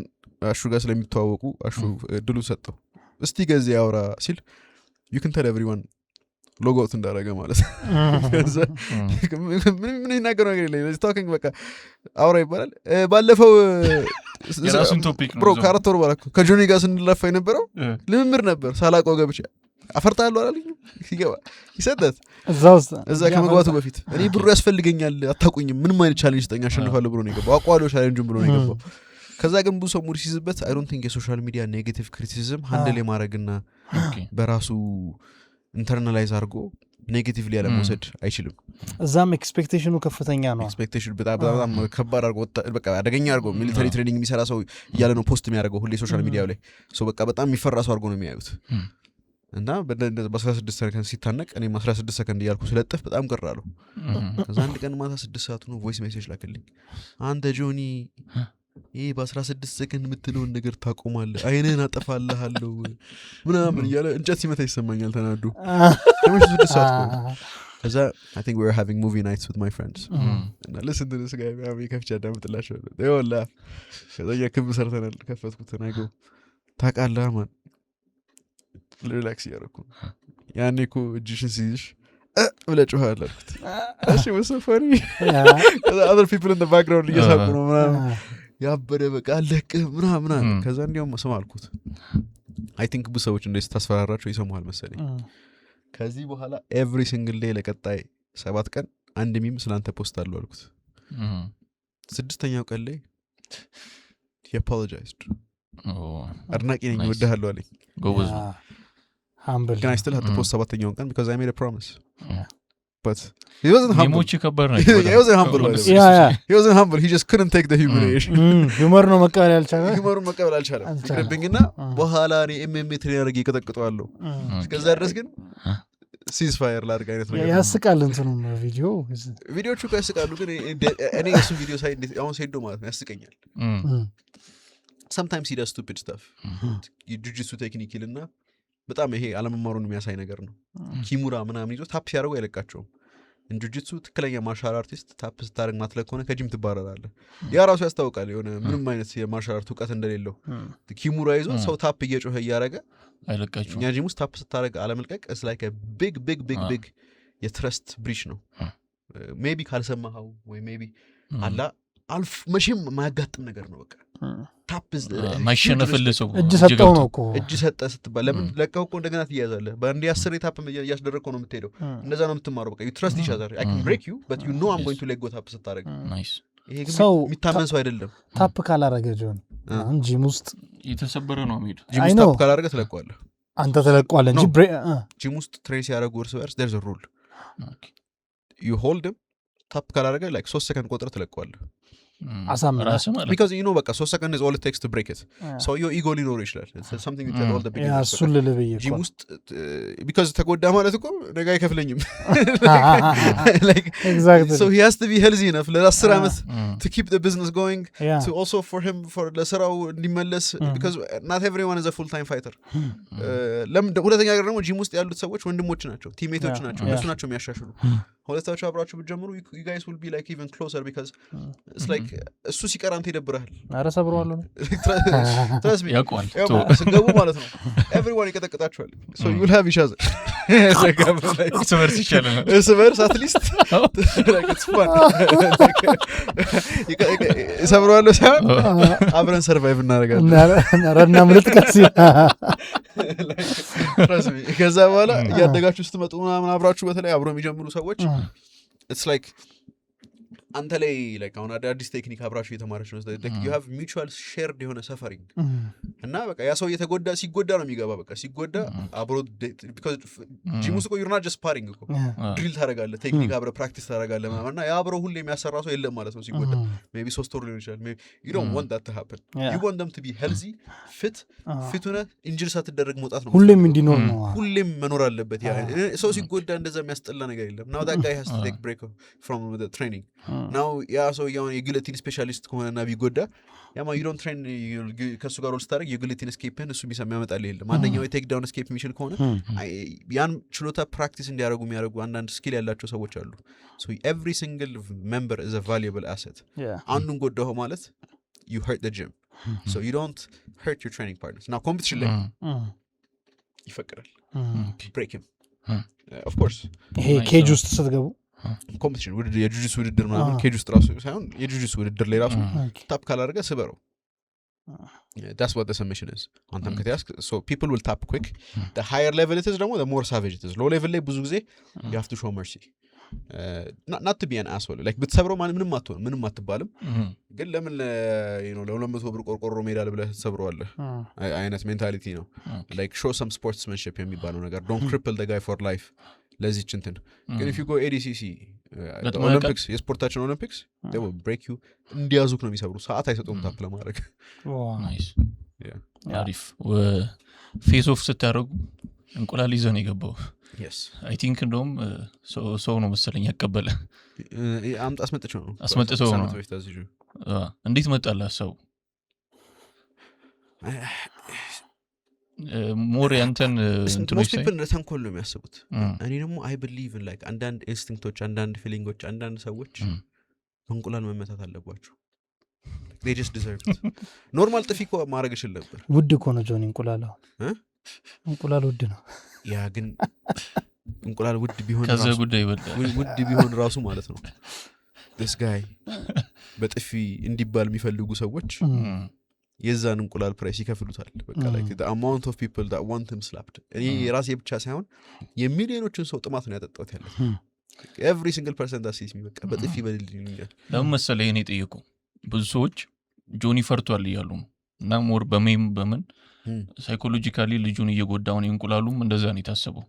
አሹ ጋር ስለሚተዋወቁ አሹ እድሉ ሰጠው እስቲ ገዜ ያወራ ሲል you can tell everyone ሎጎ አውት እንዳደረገ ማለት ከዛ ምን ይናገር ነገር የለም talking በቃ አውራ ይባላል ባለፈው የራሱን ቶፒክ ነው ብሮ ካራክተሩ ባላኩ ከጆኒ ጋር ስንለፋ የነበረው ልምምድ ነበር ሳላቀው ገብቼ አፈርጣለሁ አላለኝ ሲገባ ይሰደት እዛ ከመግባቱ በፊት እኔ ብሩ ያስፈልገኛል አታውቁኝም ምንም አይነት ቻሌንጅ ጠኛ አሸንፋለሁ ብሎ ነው የገባው አቋዋለው ቻሌንጁን ብሎ ነው የገባው ከዛ ግን ብዙ ሰው ሙድ ሲይዝበት አይ ዶንት ቲንክ የሶሻል ሚዲያ ኔጌቲቭ ክሪቲሲዝም ሃንድል የማድረግና በራሱ ኢንተርናላይዝ አድርጎ ኔጌቲቭሊ ያለ መውሰድ አይችልም እዛም ኤክስፔክቴሽኑ ከፍተኛ ነው ኤክስፔክቴሽኑ በጣም ከባድ አድርጎ በቃ አደገኛ አድርጎ ሚሊተሪ ትሬኒንግ የሚሰራ ሰው እያለ ነው ፖስት የሚያደርገው ሁሌ ሶሻል ሚዲያው ላይ ሰው በቃ በጣም የሚፈራ ሰው አድርጎ ነው የሚያዩት እና በ16 ሰከንድ ሲታነቅ እኔ 16 ሰከንድ እያልኩ ስለጥፍ በጣም ቅር አለው ከዛ አንድ ቀን ማታ 6 ሰዓት ነው ቮይስ ሜሴጅ ላከልኝ አንተ ጆኒ ይሄ በ16 ሰከንድ የምትለውን ነገር ታቆማለህ አይነን አጠፋልሃለሁ ምናምን እያለ እንጨት ሲመታ ይሰማኛል ተናዱ ለምን 6 ሰዓት ነው ከዛ I think we were having movie nights with my friends and listen to this guy maybe ከፍቻ ዳምጥላቸው ይወላ ከዛ የክብ ሰርተናል ከፈትኩት ናይጎ ታውቃለህ ማን ሪላክስ ያረኩ ያኔ እኮ እጅሽን ሲይዝሽ ብለህ ጮህ አልኩት እሺ was so funny other people in the background እየሳቁ ነው ምናምን ያበደ በቃ አለቀ ምናምን ከዛ እንዲያውም ስም አልኩት I think ብዙ ሰዎች እንደዚህ ታስፈራራቸው ይሰማዋል መሰለኝ ከዚህ በኋላ every single day ለቀጣይ 7 ቀን አንድ ሚም ስላንተ ፖስት አለው አልኩት 6ኛው ቀን ላይ he apologized አድናቂ ነኝ ወደሃለሁ አለኝ ጎበዝ humble can I still have to post 7ኛው ቀን because I made a promise but he wasn't humble ሞች ከበር ነው he wasn't humble he wasn't humble he just couldn't take the humiliation humor ነው መቀበል ያልቻለ humor መቀበል አልቻለም ይከብኝና በኋላ እኔ MMA ትሬኒንግ አድርጌ ይቀጠቅጠዋለሁ እስከዛ ድረስ ግን ሲዝ ፋየር ላድርግ አይነት ነገር ያስቃል እንትኑ ቪዲዮቹ ያስቃሉ ግን እኔ እሱ ቪዲዮ ሳይ እንዴት አሁን ሰይዶ ማለት ነው ያስቀኛል sometimes he does stupid stuff ጁጁትሱ ቴክኒክ ይልና በጣም ይሄ አለመማሩን የሚያሳይ ነገር ነው ኪሙራ ምናምን ይዞ ታፕ ሲያደርጉ አይለቃቸውም ጁጁትሱ ትክክለኛ ማርሻል አርቲስት ታፕ ስታደርግ ማትለቅ ከሆነ ከጂም ትባረራለህ ያ ራሱ ያስታውቃል የሆነ ምንም አይነት የማርሻል አርት እውቀት እንደሌለው ኪሙራ ይዞ ሰው ታፕ እየጮኸ እያደረገ አይለቃቸውም ያ ጂም ውስጥ ታፕ ስታደርግ አለመልቀቅ is like a big የትረስት ብሪች ነው ሜቢ ካልሰማኸው ወይ ሜቢ አላ አልፍ መቼም ማያጋጥም ነገር ነው በቃ ታፕስ ማይሸነፍልህ ሰው እጅ ሰጠው ነው እኮ እጅ ሰጠ ስትባል ለምን ለቀው እኮ እንደገና ትያዛለህ በአንዴ 10 ታፕ እያስደረግከው ነው የምትሄደው እንደዛ ነው የምትማረው በቃ you trust each other I can break you but you know I'm going to let go ታፕ ስታደርግ ናይስ ይሄ ግን የሚታመን ሰው አይደለም ታፕ ካላረገ ጆን ጂም ውስጥ የተሰበረ ነው የሚሄድ ጂም ውስጥ ታፕ ካላረገ ትለቀዋለህ አንተ ትለቀዋለህ እንጂ ጂም ውስጥ ትሬስ ያደረጉ እርስ በርስ there's a rule you hold him ታፕ ካላረገ like 3 ሰከንድ ቆጥረህ ትለቀዋለህ because you know በቃ 3 seconds is all it takes to break it so your ego ሊኖር ይችላል it's something you tell all the beginners እሱን ልልብዬ ጂም ውስጥ because ተጎዳ ማለት እኮ ነገ አይከፍለኝም like exactly so he has to be healthy enough ለ10 አመት to keep the business going to also for him for ለስራው እንዲመለስ because not everyone is a full time fighter ሁለተኛ ነገር ደግሞ ጂም ውስጥ ያሉት ሰዎች ወንድሞች ናቸው ቲሜቶች ናቸው እነሱ ናቸው የሚያሻሽሉ ሁለታችሁ አብራችሁ ብትጀምሩ you guys will be like even closer because it's like እሱ ሲቀር አንተ ይደብራል አረ ሰብሯለሁ trust me ያቋል ስገቡ ማለት ነው everyone ይቀጠቅጣቸዋል so you will have each other ሰቨርስ ይቻላል ሰቨርስ at least like it's fun ሰብሯለሁ ሳይሆን አብረን ሰርቫይቭ እናደርጋለን ረና ምልጥቀስ trust me ከዛ በኋላ ያደጋችሁ ስትመጡ ምናምን አብራችሁ በተለይ አብሮ የሚጀምሩ ሰዎች it's like አንተ ላይ like አሁን አዲስ ቴክኒክ አብራችሁ የተማረች ነው like you have mutual shared የሆነ suffering እና በቃ ያ ሰው ሲጎዳ ነው የሚገባ በቃ ሲጎዳ አብሮ because ጂም ውስጥ you're not just sparring እኮ ድሪል ታደርጋለህ ቴክኒክ አብረ ፕራክቲስ ታደርጋለህ እና ያ አብሮ ሁሌ የሚያሰራ ሰው የለም ማለት ነው ሲጎዳ maybe 3 ወር ሊሆን ይችላል maybe you don't want that to happen you want them to be healthy fit ሆነ ኢንጁሪ ሳትደረግ መውጣት ነው ሁሌም እንዲኖር ነው ሁሌም መኖር አለበት ያ ሰው ሲጎዳ እንደዛ የሚያስጠላ ነገር የለም now that guy has to take break from the training now ያ ሰው ያው የግለቲን ስፔሻሊስት ከሆነና ቢጎዳ ያማ you don't train ከሱ ጋር ስታደርግ የግለቲን ስኬፕን እሱ ቢሰማ ያመጣል የለም አንደኛው የቴክ ዳውን ስኬፕ የሚችል ከሆነ ያን ችሎታ ፕራክቲስ እንዲያደርጉ አንዳንድ ስኪል ያላቸው ሰዎች አሉ so every single member is a valuable asset አንዱን ጎዳው ማለት you hurt the gym so you don't hurt your training partners now competition ላይ ይፈቀዳል break him of course ይሄ ኬጅ ውስጥ ስትገቡ ኮምፒቲሽን ውድድር የጁጁትሱ ውድድር ምናምን ኬጅ ውስጥ ራሱ ሳይሆን የጁጁትሱ ውድድር ላይ ራሱ ታፕ ካላደረገ ስበረው that's what the submission is አንተም ከተያዝክ so people will tap quick the higher level it is ደግሞ the more savage it is low level ላይ ብዙ ጊዜ you have to show mercy not to be an asshole like ብትሰብረው ምንም አትባልም ግን ለምን ለ200 ብር ቆርቆሮ ሜዳል ብለህ ትሰብረዋለህ አይነት ሜንታሊቲ ነው like show some sportsmanship የሚባለው ነገር don't cripple the guy for life ለዚህች እንትን ግን if you go ADCC ኦሎምፒክስ የስፖርታችን ኦሎምፒክስ they will break you እንዲያዙክ ነው የሚሰብሩ ሰዓት አይሰጡም ታፕ ለማድረግ ናይስ አሪፍ ፌስ ኦፍ ስታረጉ እንቁላል ይዘህ ነው የገባው yes I think እንደውም ሰው ነው መሰለኝ ያቀበለ አስመጥተው ነው እንዴት መጣላ ሰው ሞር ያንተን እንትኖች people ተንኮል ነው የሚያስቡት እኔ ደግሞ I believe in like አንዳንድ ኢንስቲንክቶች አንዳንድ ፊሊንጎች አንዳንድ ሰዎች እንቁላል መመታት አለባቸው they just deserve it ኖርማል ጥፊ እኮ ማድረግ ይችላል ነበር ውድ እኮ ነው ጆኒ እንቁላል ውድ ነው ያ ግን እንቁላል ውድ ቢሆን ከዛ ጉዳይ ይወጣል ውድ ቢሆን ራሱ ማለት ነው this guy በጥፊ እንዲባል የሚፈልጉ ሰዎች የዛን እንቁላል ፕራይስ ይከፍሉታል በቃ like the amount of people that want him slapped እኔ የራሴ ብቻ ሳይሆን የሚሊዮኖችን ሰው ጥማት ነው ያጠጣው ያለ every single person that sees me በቃ በጥፊ በልልኝ ለምን መሰለኝ እኔ ጠይቁ ብዙ ሰዎች ጆኒ ፈርቷል ይያሉ እና ሞር በምን ሳይኮሎጂካሊ ልጁን እየጎዳው ነው እንቁላሉም እንደዛ ነው የታሰበው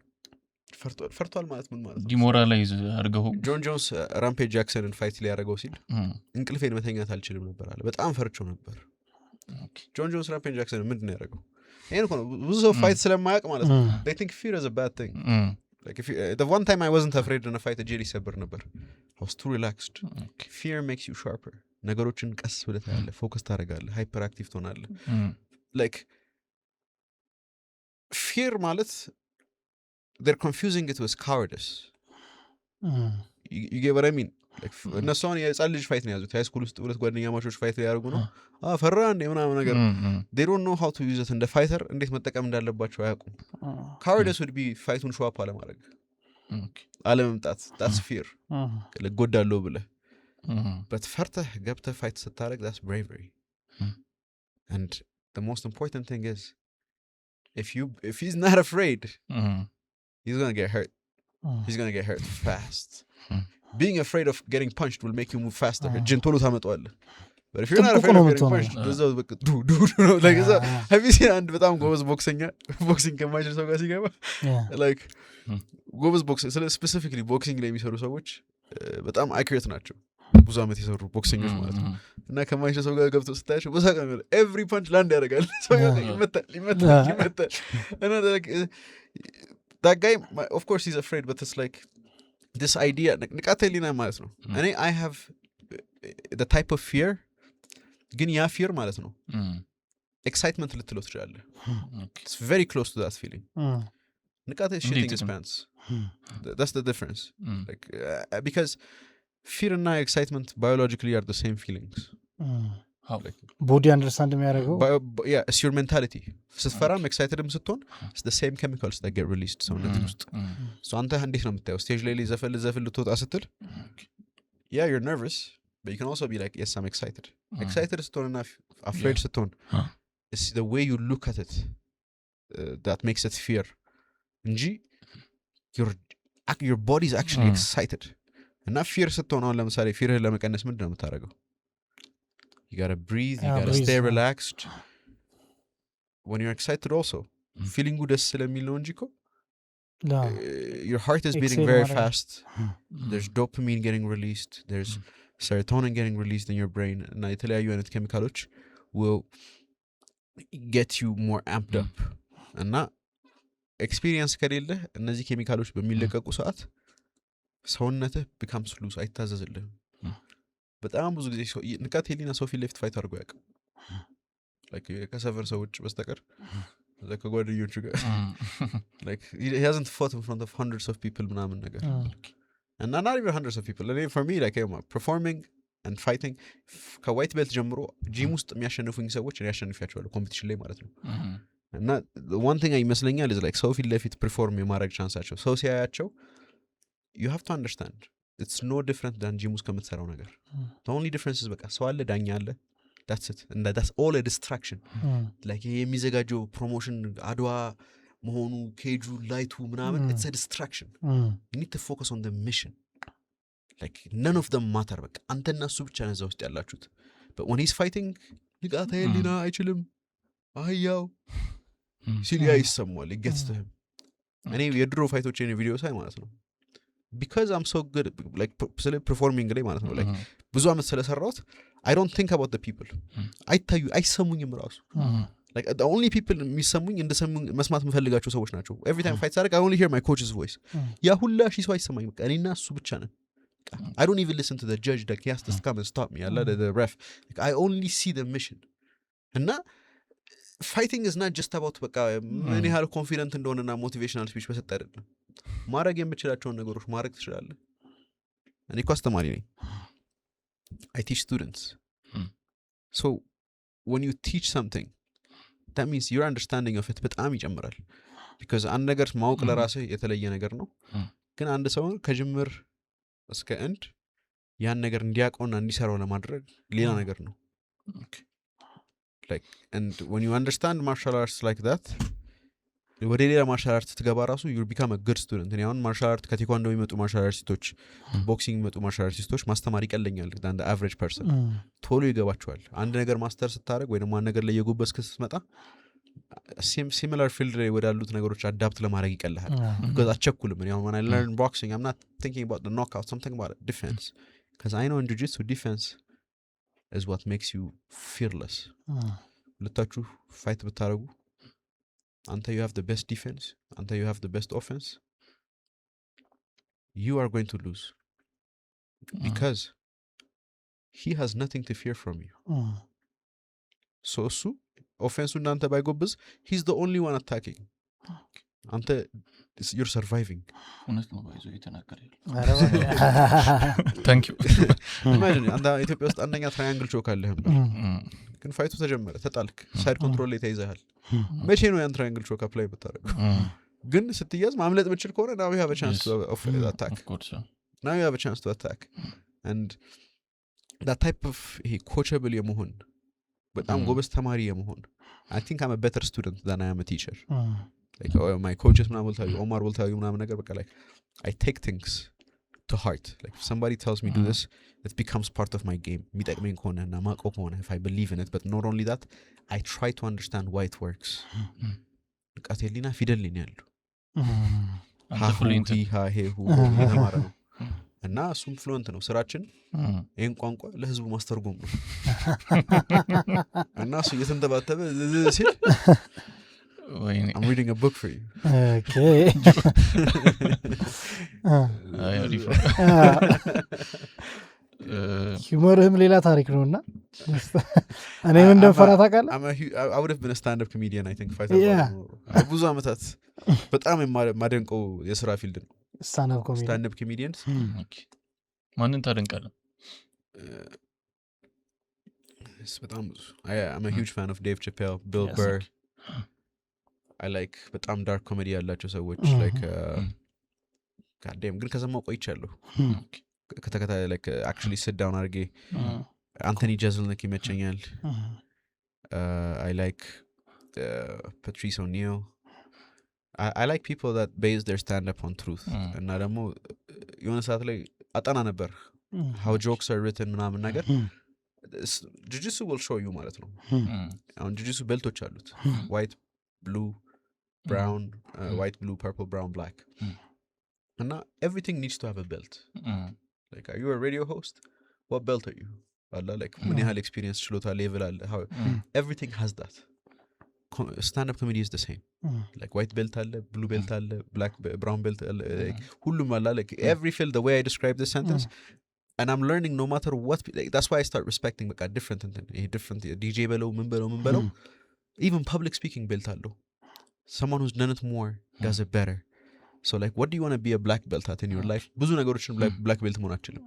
ፈርቷል ማለት ምን ማለት ነው ዲሞራላይዝ አርገው ጆን ጆንስ ራምፔጅ ጃክሰንን ፋይት ላይ ያረጋው ሲል እንቅልፌን መተኛት አልችልም ነበር አለ በጣም ፈርቸው ነበር ጆን ጆንስ ራምፔጅ ጃክሰን ምንድነው ያረጋው ይሄን እኮ ነው ብዙ ሰው ፋይት ስለማያውቅ ማለት ነው they think fear is a bad thing like if the one time I wasn't afraid in a fight a jelly ሰበር ነበር I was too relaxed fear makes you sharper ነገሮችን ቀስ ብለህ ታያለህ ፎከስ ታደርጋለህ ሃይፐር አክቲቭ ትሆናለህ like fear ማለት they're confusing it with cowardice you get what I mean like እነሱ አሁን የጻል ልጅ ፋይት ነው ያዙት ሃይ ስኩል ውስጥ ሁለት ጓደኛ ማቾች ፋይት ላይ ያርጉ ነው ፈራ እንደ ምናምን ነገር they don't know how to use it in the fighter እንዴት መጠቀም እንዳለባቸው አያውቁም cowardice would be ፋይቱን show up አለማድረግ አለመምጣት that's fear ለጎዳለው ብለህ but ፈርተህ ገብተህ ፋይት ስታረግ that's bravery and the most important thing is if he's not afraid he's going to get hurt he's going to get hurt fast being afraid of getting punched will make you move faster ጅንቶሎ ታመጣዋለህ but if you're not afraid of getting punched does በቃ do like have you seen አንድ በጣም ጎበዝ ቦክሲንግ ከማይችል ሰው ጋር ሲገባ like ጎበዝ ቦክሲንግ specifically ቦክሲንግ ላይ የሚሰሩ ሰዎች በጣም accurate ናቸው ብዙ አመት የሰሩ ቦክሲንጎች ማለት ነው እና ከማይችል ሰው ጋር ገብቶ ስታያቸው በሳቀ ነው every punch land ያደርጋል ሰው ይመታል and like that guy of course he's afraid but it's like this idea ንቃተሊና ማለት ነው እኔ I have the type of fear ግን ያ fear ማለት ነው excitement ልትለው ትችላለህ it's very close to that feeling ንቃተ shitting his pants that's the difference like because fear and excitement biologically are the same feelings how like body understand የሚያደርገው yeah it's your mentality ስትፈራም excitedም ስትሆን it's the same chemicals that get released ሰውነት ውስጥ so አንተ እንዴት ነው የምታየው ስቴጅ ላይ ዘፈል ልትወጣ ስትል yeah you're nervous but you can also be like yes I'm excited ስትሆንና afraid ስትሆን it's the way you look at it that makes it fear እንጂ your body is actually excited እና fear ስትሆን አሁን ለምሳሌ fearህን ለመቀነስ ምንድነው የምታደርገው you got to breathe you got to stay relaxed when you're excited also feeling good ስለሚል ነው እንጂ እኮ your heart is beating very fast there's dopamine getting released there's serotonin getting released in your brain እና የተለያዩ አይነት ኬሚካሎች will get you more amped up እና ኤክስፒሪየንስ ከሌለ እነዚህ ኬሚካሎች በሚለቀቁ ሰዓት ሰውነትህ becomes loose አይታዘዝልህም በጣም ብዙ ጊዜ ንቃት ሄሊና ሰው ፊት ለፊት ፋይት አድርጎ ያውቃል like ከሰፈር ሰዎች በስተቀር ከጓደኞቹ ጋር like he hasn't fought in front of hundreds of people ምናምን ነገር and not even hundreds of people and for me like performing and fighting ከዋይት ቤልት ጀምሮ ጂም ውስጥ የሚያሸንፉኝ ሰዎች እኔ ያሸንፊያቸዋለሁ ኮምፒቲሽን ላይ ማለት ነው እና one thing ይመስለኛል is like ሰው ፊት ለፊት ፐርፎርም የማድረግ ቻንሳቸው ሰው ሲያያቸው you have to understand it's no different than ጂም ውስጥ ከምትሰራው ነገር the only difference is በቃ ሰው አለ ዳኛ አለ that's it and that's all a distraction like የሚዘጋጀው ፕሮሞሽን አድዋ መሆኑ ኬጁ ላይቱ ምናምን it's a distraction you need to focus on the mission like none of them matter በቃ አንተና እሱ ብቻ ነው እዛ ውስጥ ያላችሁት but when he's fighting ንቃተ ህሊና አይችልም አህያው ሲሊያ ይሰማል it gets to him እኔ የድሮ ፋይቶችን ቪዲዮ ሳይ ማለት ነው because I'm so good like performing ላይ ማለት ነው like ብዙ አመት ስለሰራሁት I don't think about the people አይሰሙኝም ራሱ like the only people የሚሰሙኝ እንደሰሙኝ መስማት የምፈልጋቸው ሰዎች ናቸው every time fight ሳደርግ I only hear my coach's voice ያ ሁላ ሺህ ሰው አይሰማኝ በቃ እኔና እሱ ብቻ ነን I don't even listen to the judge that he has to come and stop me the ref like I only see the mission እና fighting is not just about በቃ ምን ያህል ኮንፊደንት እንደሆነና ሞቲቬሽናል ስፒች በሰጠ አይደለም ማድረግ የምችላቸውን ነገሮች ማድረግ ትችላለህ እኔ እኮ አስተማሪ ነኝ I teach students so when you teach something that means your understanding of it በጣም ይጨምራል because አንድ ነገር ማወቅ ለራስህ የተለየ ነገር ነው ግን አንድ ሰው ከጅምር እስከ end ያን ነገር እንዲያውቀውና እንዲሰራው ለማድረግ ሌላ ነገር ነው like and when you understand martial arts like that ወደ ሌላ ማርሻል አርት ትገባ ራሱ you become a good student እኔ አሁን ማርሻል አርት ከቴኳንዶ የሚመጡ ማርሻል አርቲስቶች ቦክሲንግ የሚመጡ ማርሻል አርቲስቶች ማስተማር ይቀለኛል than the average person ቶሎ ይገባቸዋል አንድ ነገር ማስተር ስታደርግ ወይ ደግሞ አንድ ነገር ላይ የጎበስክ ስትመጣ similar field ላይ ወዳሉት ነገሮች አዳፕት ለማድረግ ይቀልሃል because አቸኩልም እኔ አሁን when I learn boxing I'm not thinking about the knockout something about it, defense because I know in jiu-jitsu defense is what makes you fearless ለታችሁ ፋይት ብታረጉ until you have the best defense until you have the best offense you are going to lose because he has nothing to fear from you so offense እናንተ ባይጎብዝ he's the only one attacking አንተ you're surviving honest ነው ባይዞ የተናገረ thank you imagine አንተ ኢትዮጵያ ውስጥ አንደኛ ትራያንግል ቾክ አለህም ግን ፋይቱ ተጀመረ ተጣልክ ሳይድ ኮንትሮል ላይ ተይዘሃል መቼ ነው ያን ትራያንግል ቾክ አፕላይ ብታረጋው ግን ስትያዝ ማምለጥ ምችል ከሆነ now you have a chance to attack of course now you have a chance to attack and that type of coachable የመሆን በጣም ጎበዝ ተማሪ የመሆን I think I'm a better student than I am a teacher like my coaches ምናምን will tell you Omar will tell you ምናምን ነገር በቃ like I take things to heart like if somebody tells me do this it becomes part of my game የሚጠቅመኝ ከሆነ እና ማውቀው ከሆነ if I believe in it but not only that I try to understand why it works ንቃተ ህሊና ፊደል ላይ ያለው ሀሁ የተማረ ነው እና እሱም ፍሉዌንት ነው ስራችን ይሄን ቋንቋ ለህዝቡ ማስተርጎም ነው እና እሱ እየተንተባተበ ሲል I'm reading a book for you okay humorህም ሌላ ታሪክ ነውና እኔም እንደፈራ ታውቃለህ I would have been a stand-up comedian I think ብዙ አመታት በጣም የማደንቀው የስራ ፊልድ ነው stand-up comedians ማንን ታደንቃለህ በጣም I'm a huge fan of Dave Chappelle Bill Burr I like በጣም ዳርክ ኮሜዲ ያላቸው ሰዎች like god damn ግን ከሰማው ቆይቻለሁ ከተከታታይ like actually sit down አድርጌ አንቶኒ ጀዝልኒክ ይመቸኛል I like Patrice O'Neill I like people that base their stand-up on truth እና ደግሞ የሆነ ሰዓት ላይ አጠና ነበር how jokes are written ምናምን ነገር jiu-jitsu will show you ማለት ነው አሁን jiu-jitsu ቤልቶች አሉት white blue brown white blue purple brown black and everything needs to have a belt like are you a radio host what belt are you like ምን ያህል experience ችሎታ level አለ how everything has that stand-up comedy is the same like white belt አለ blue belt አለ black brown belt like ሁሉም አለ like every field the way I describe this sentence and I'm learning no matter what like, that's why I start respecting like a different DJ below ምን below even public speaking belt አለው someone who's done it more does it better so like what do you want to be a black belt at in your life ብዙ ነገሮችን black belt መሆን አትችልም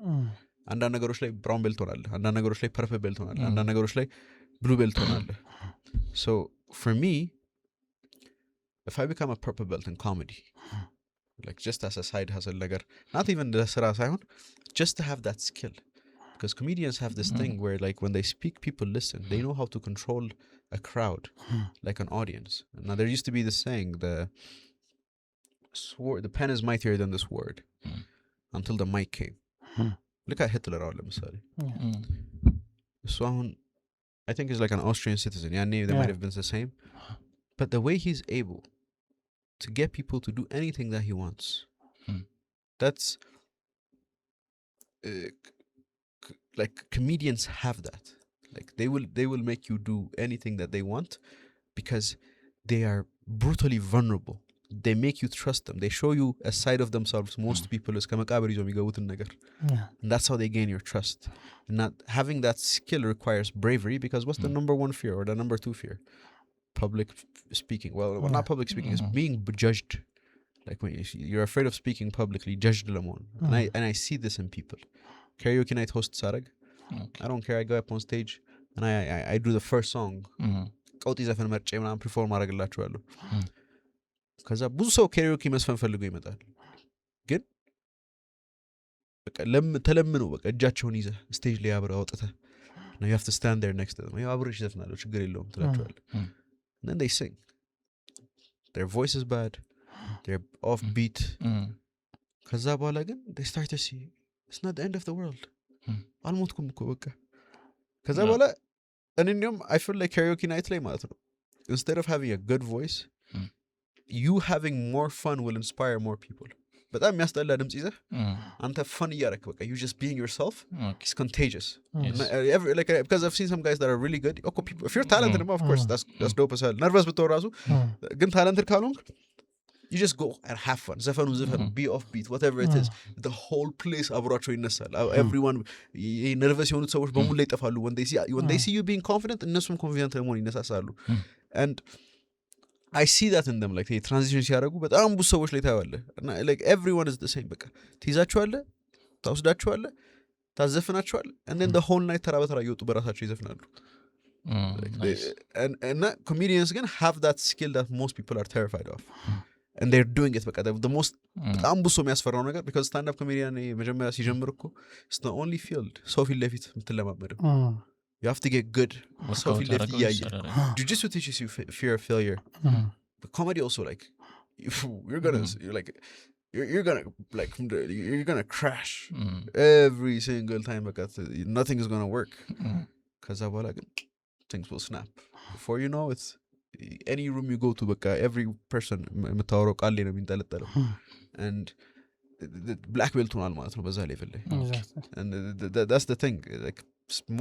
አንዳንድ ነገሮች ላይ brown belt ሆናለህ አንዳንድ ነገሮች ላይ purple belt ሆናለህ አንዳንድ ነገሮች ላይ blue belt ሆናለህ so for me if I become a purple belt in comedy like just as a side hustle ነገር not even the ስራ ሳይሆን just to have that skill because comedians have this thing where like when they speak, people listen. They know how to control a crowd, like an audience. Now there used to be this saying, the pen is mightier than the sword, until the mic came. Look at Hitler all misali. So I think he's like an Austrian citizen. Yeah, they might have been the same, but the way he's able to get people to do anything that he wants, that's like comedians have that. Like they will make you do anything that they want because they are brutally vulnerable. They make you trust them. They show you a side of themselves most people is ከመቃብር ይዞ የሚገቡትን ነገር. And that's how they gain your trust. And not having that skill requires bravery, because what's the number one fear or the number two fear? Public speaking. Well, not public speaking, is being judged. Like when you're afraid of speaking publicly, judged lemon. And I see this in people. Karaoke night host Sarag. I don't care. I go up on stage and I do the first song. ቀውጢ ዘፈን መርጬ ምናምን ፐርፎርም አደርግላችኋለሁ። ከዛ ብዙ ሰው ካራኦኬ መስፈን ፈልጎ ይመጣል። ግን በቃ ተለምነው በቃ እጃቸውን ይዘህ ስቴጅ ላይ አብረህ አውጥተህ now you have to stand there next to them. ያው አብረሽ ዘፍናለሁ ችግር የለውም ትላቸዋለህ። And then they sing. Their voice is bad. They're offbeat. ከዛ በኋላ ግን they start to see it's not the end of the world. አልሞትኩም እኮ በቃ። ከዛ በኋላ እኔም I feel like karaoke night ላይ ማለት ነው, instead of having a good voice, you having more fun will inspire more people. በጣም የሚያስጠላ ድምጽ ይዘህ አንተ fun እያደረክ በቃ you just being yourself, it's contagious. Like because I've seen some guys that are really good. Okay, people, if you're talented, of course that's dope as hell. Nervous ብትሆን ራሱ ግን talented ካልሆንክ you just go and have fun. ዘፈኑ be offbeat, whatever it is. The whole place አብሯቸው ይነሳል. Everyone nervous የሆኑት ሰዎች በሙሉ ላይ ይጠፋሉ. When they see you being confident, እነሱም confident ለመሆን ይነሳሳሉ. And I see that in them. Like they transition ሲያደርጉ በጣም ብዙ ሰዎች ላይ ታያለህ. Like everyone is the same. በቃ ትይዛቸዋለህ፣ ታውስዳቸዋለህ፣ ታዘፍናቸዋለህ, and then the whole night ተራ በተራ እየወጡ በራሳቸው ይዘፍናሉ. And comedians again have that skill that most people are terrified of. And they're doing it በቃ the most በጣም ብዙ የሚያስፈራው ነገር, because stand up comedian መጀመሪያ ሲጀምር እኮ it's the only field ሰው ፊት ለፊት የምትለማመደው. You have to get good. ሰው ፊት ለፊት እያየ jiu-jitsu teaches you fear of failure. But comedy also, like you're gonna crash every single time because nothing is gonna work. ከዛ በኋላ ግን things will snap. Before you know it, any room you go to በቃ every person የምታወራው ቃል ላይ ነው የሚንጠለጠለው. And the black belt ሆኗል ማለት ነው በዛ ሌቭል ላይ. And that's the thing, like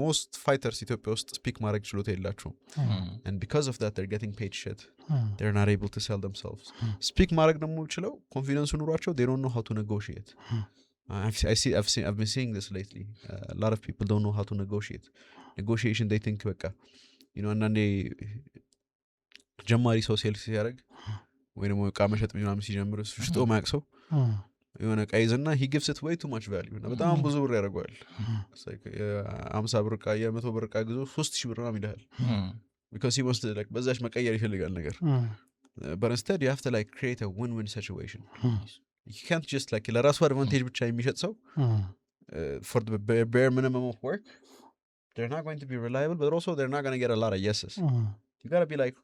most fighters ኢትዮጵያ ውስጥ speak ማድረግ ችሎታ የላቸውም. And because of that they're getting paid shit. They're not able to sell themselves. Speak ማድረግ ደግሞ ችለው ኮንፊደንስ ኑሯቸው they don't know how to negotiate. I've been seeing this lately. A lot of people don't know how to negotiate. Negotiation, they think በቃ አንዳንዴ ጀማሪ ሰው ሴልስ ሲያደርግ ወይ ደግሞ ዕቃ መሸጥ ምናምን ሲጀምር ሽጦ ማያውቅ ሰው የሆነ ዕቃ ይዘና he gives it way too much value እና በጣም ብዙ ብር ያደርገዋል። 50 ብር ዕቃ 100 ብር ዕቃ ግዞ 3000 ብር ነው ይላል. Because he wants to like በዛች መቀየር ይፈልጋል ነገር. But instead you have to like create a win-win situation. You can't just like ለራሱ advantage ብቻ የሚሸጥ ሰው for the bare minimum of work, they're not going to be reliable, but also they're not going to get a lot of yeses. You got to be like,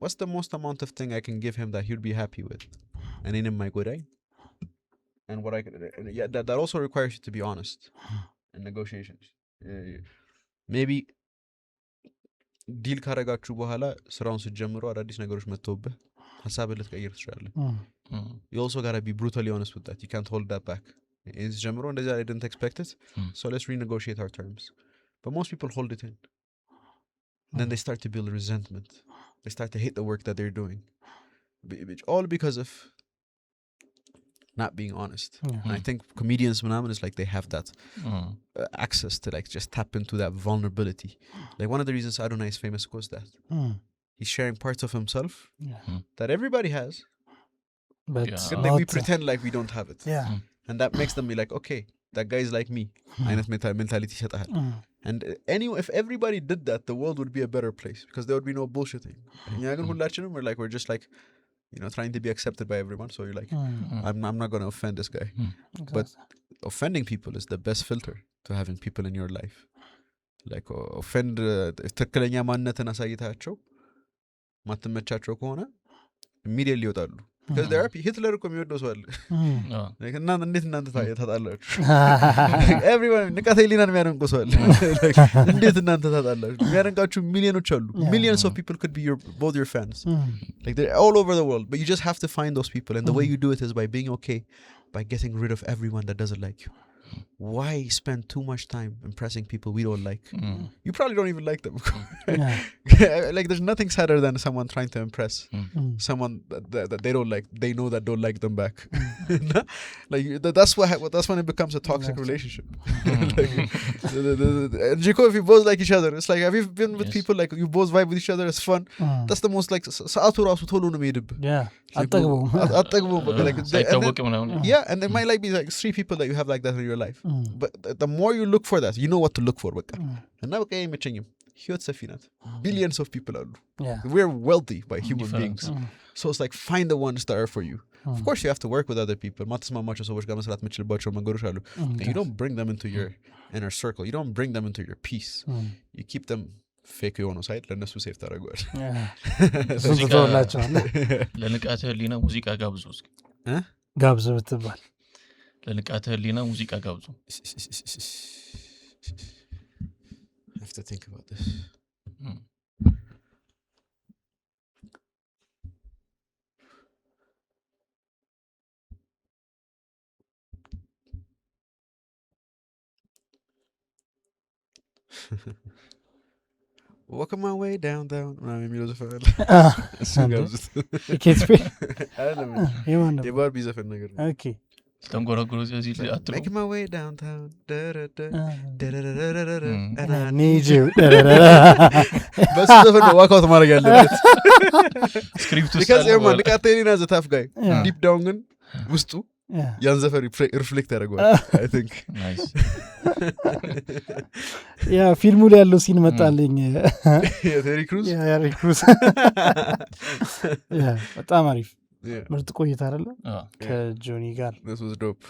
what's the most amount of thing I can give him that he'd be happy with? And in my good eye. And what I can, that also requires you to be honest in negotiations. Maybe deal ካረጋችሁ በኋላ ስራውን ስትጀምሩ አዳዲስ ነገሮች መጥተውብህ ሐሳብህ ልትቀይር ትችላለህ. You also got to be brutally honest with that. You can't hold that back. It's ጀምሮ እንደዛ I didn't expect it. So let's renegotiate our terms. But most people hold it in. Then they start to build resentment. They start to hate the work that they're doing. All because of not being honest. And I think comedians is like they have that access to like just tap into that vulnerability. Like one of the reasons Adonai is famous was that he's sharing parts of himself that everybody has, but we pretend like we don't have it. And that makes them be like, okay, that guy is like me. አይነት mentality ይሰጣል. And if everybody did that, the world would be a better place because there would be no bullshitting. እኛ ግን ሁላችንም we're just like trying to be accepted by everyone. So you're like, I'm not going to offend this guy. But offending people is the best filter. to having people in your life. Like offend ትክክለኛ ማንነትን አሳይታቸው ማትመቻቸው ከሆነ immediately ይወጣሉ because there are Hitler እኮ የሚወደው ሰው አለ like እና እንዴት እናንተ ታጣላችሁ everyone ንቃተ ህሊናን የሚያደንቁ ሰው አለ like እንዴት እናንተ ታጣላችሁ የሚያደንቃችሁ ሚሊዮኖች አሉ millions of people could be both your fans like they're all over the world but you just have to find those people and the way you do it is by being okay by getting rid of everyone that doesn't like you. Why spend too much time impressing people we don't like? You probably don't even like them. Like there's nothing sadder than someone trying to impress someone that they don't like. They know that don't like them back. Like that's when it becomes a toxic relationship. Like, Jiko, if you both like each other, it's like have you been with people like you both vibe with each other? It's fun. That's the most like saatu rasu tolu no meedib. Yeah. Attagbo. Like yeah, and there might like be like 3 people that you have like that in your life. But the more you look for that, you know what to look for. And now okay, imagine huge safinat. Billions of people are. Yeah. We're wealthy by human beings. So it's like find the ones that are for you. Of course you have to work with other people. Matasmamacho ሰዎች ጋር መስራት የምትችልባቸው መንገዶች አሉ. You don't bring them into your inner circle. You don't bring them into your peace. You keep them fake የሆነው ሳይት ለነሱ ሴፍ ታደርገዋል. ለንቃተ ህሊና ሙዚቃ ጋብዙ እስኪ ጋብዙ ብትባል ለንቃተ ህሊና ሙዚቃ ጋብዙ I have to think about this. Walking my way down. የሚለው ዘፈን አለ እሱን ጋብዙት ኬትስፔ አይደለም የማን የባርቢ ዘፈን ነገር ነው ኦኬ ተንጎራጉሮ እዚህ አትሉ Making my way downtown and I need you በሱ ዘፈን ነው ዋክ አውት ማድረግ ያለበት ስክሪፕት ውስጥ because everyone ንቃተ ህሊና is a tough guy deep down ግን ውስጡ ያን ዘፈን ሪፍሌክት ያደርገዋል I think ናይስ ያ ፊልሙ ላይ ያለው ሲን መጣልኝ ቴሪ ክሩዝ ቴሪ ክሩዝ ያ በጣም አሪፍ ምርጥ ቆይታ አይደለ ከጆኒ ጋር this was dope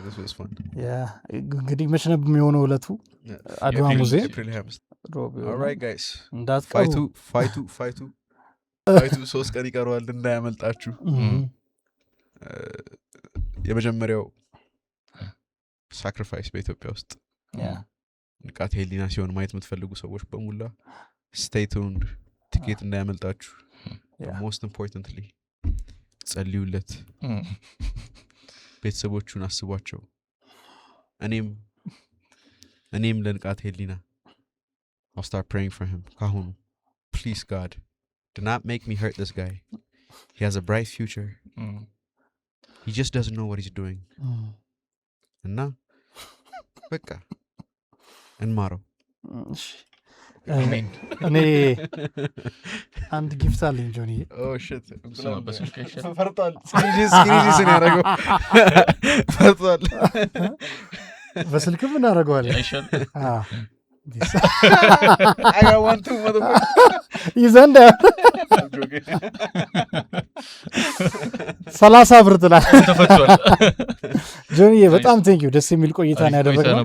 this was fun እንግዲህ መች ነበር የሚሆነው ዕለቱ አድዋ ሙዚየም April 5 all right guys እንዳትቀሩ ፋይቱ 3 ቀን ይቀረዋል እንዳያመልጣችሁ የመጀመሪያው ሳክሪፋይስ በኢትዮጵያ ውስጥ ንቃተ ህሊና ሲሆን ማየት የምትፈልጉ ሰዎች በሙላ stay tuned ቲኬት እንዳያመልጣችሁ most importantly ጸልዩለት ቤተሰቦቹን አስቧቸው እኔም ለንቃተ ህሊና I'll start praying for him ካሁኑ please God do not make me hurt this guy he has a bright future he just doesn't know what he's doing እና በቃ እንማረው እኔ አንድ ጊፍት አለኝ ጆኒ oh shit ፈርቷል ስክሪንጂስ ነው ያደረገው ፈርቷል በስልክ ምን አደረገዋለሁ አይሻል I got one too motherfucker ይዘንዳ 30 ብር ትላል ተፈቷል ጆኒ በጣም ቴንክ ዩ ደስ የሚል ቆይታ ነው ያደረገው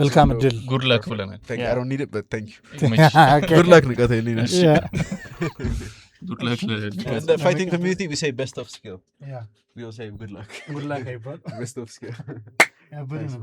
መልካም እድል ጉድ ላክ ብለናል I don't need it but thank you good luck ንቃተ ህሊና good luck in the fighting community we say best of skill we don't say good luck አይባል best of skill ያበደ ነው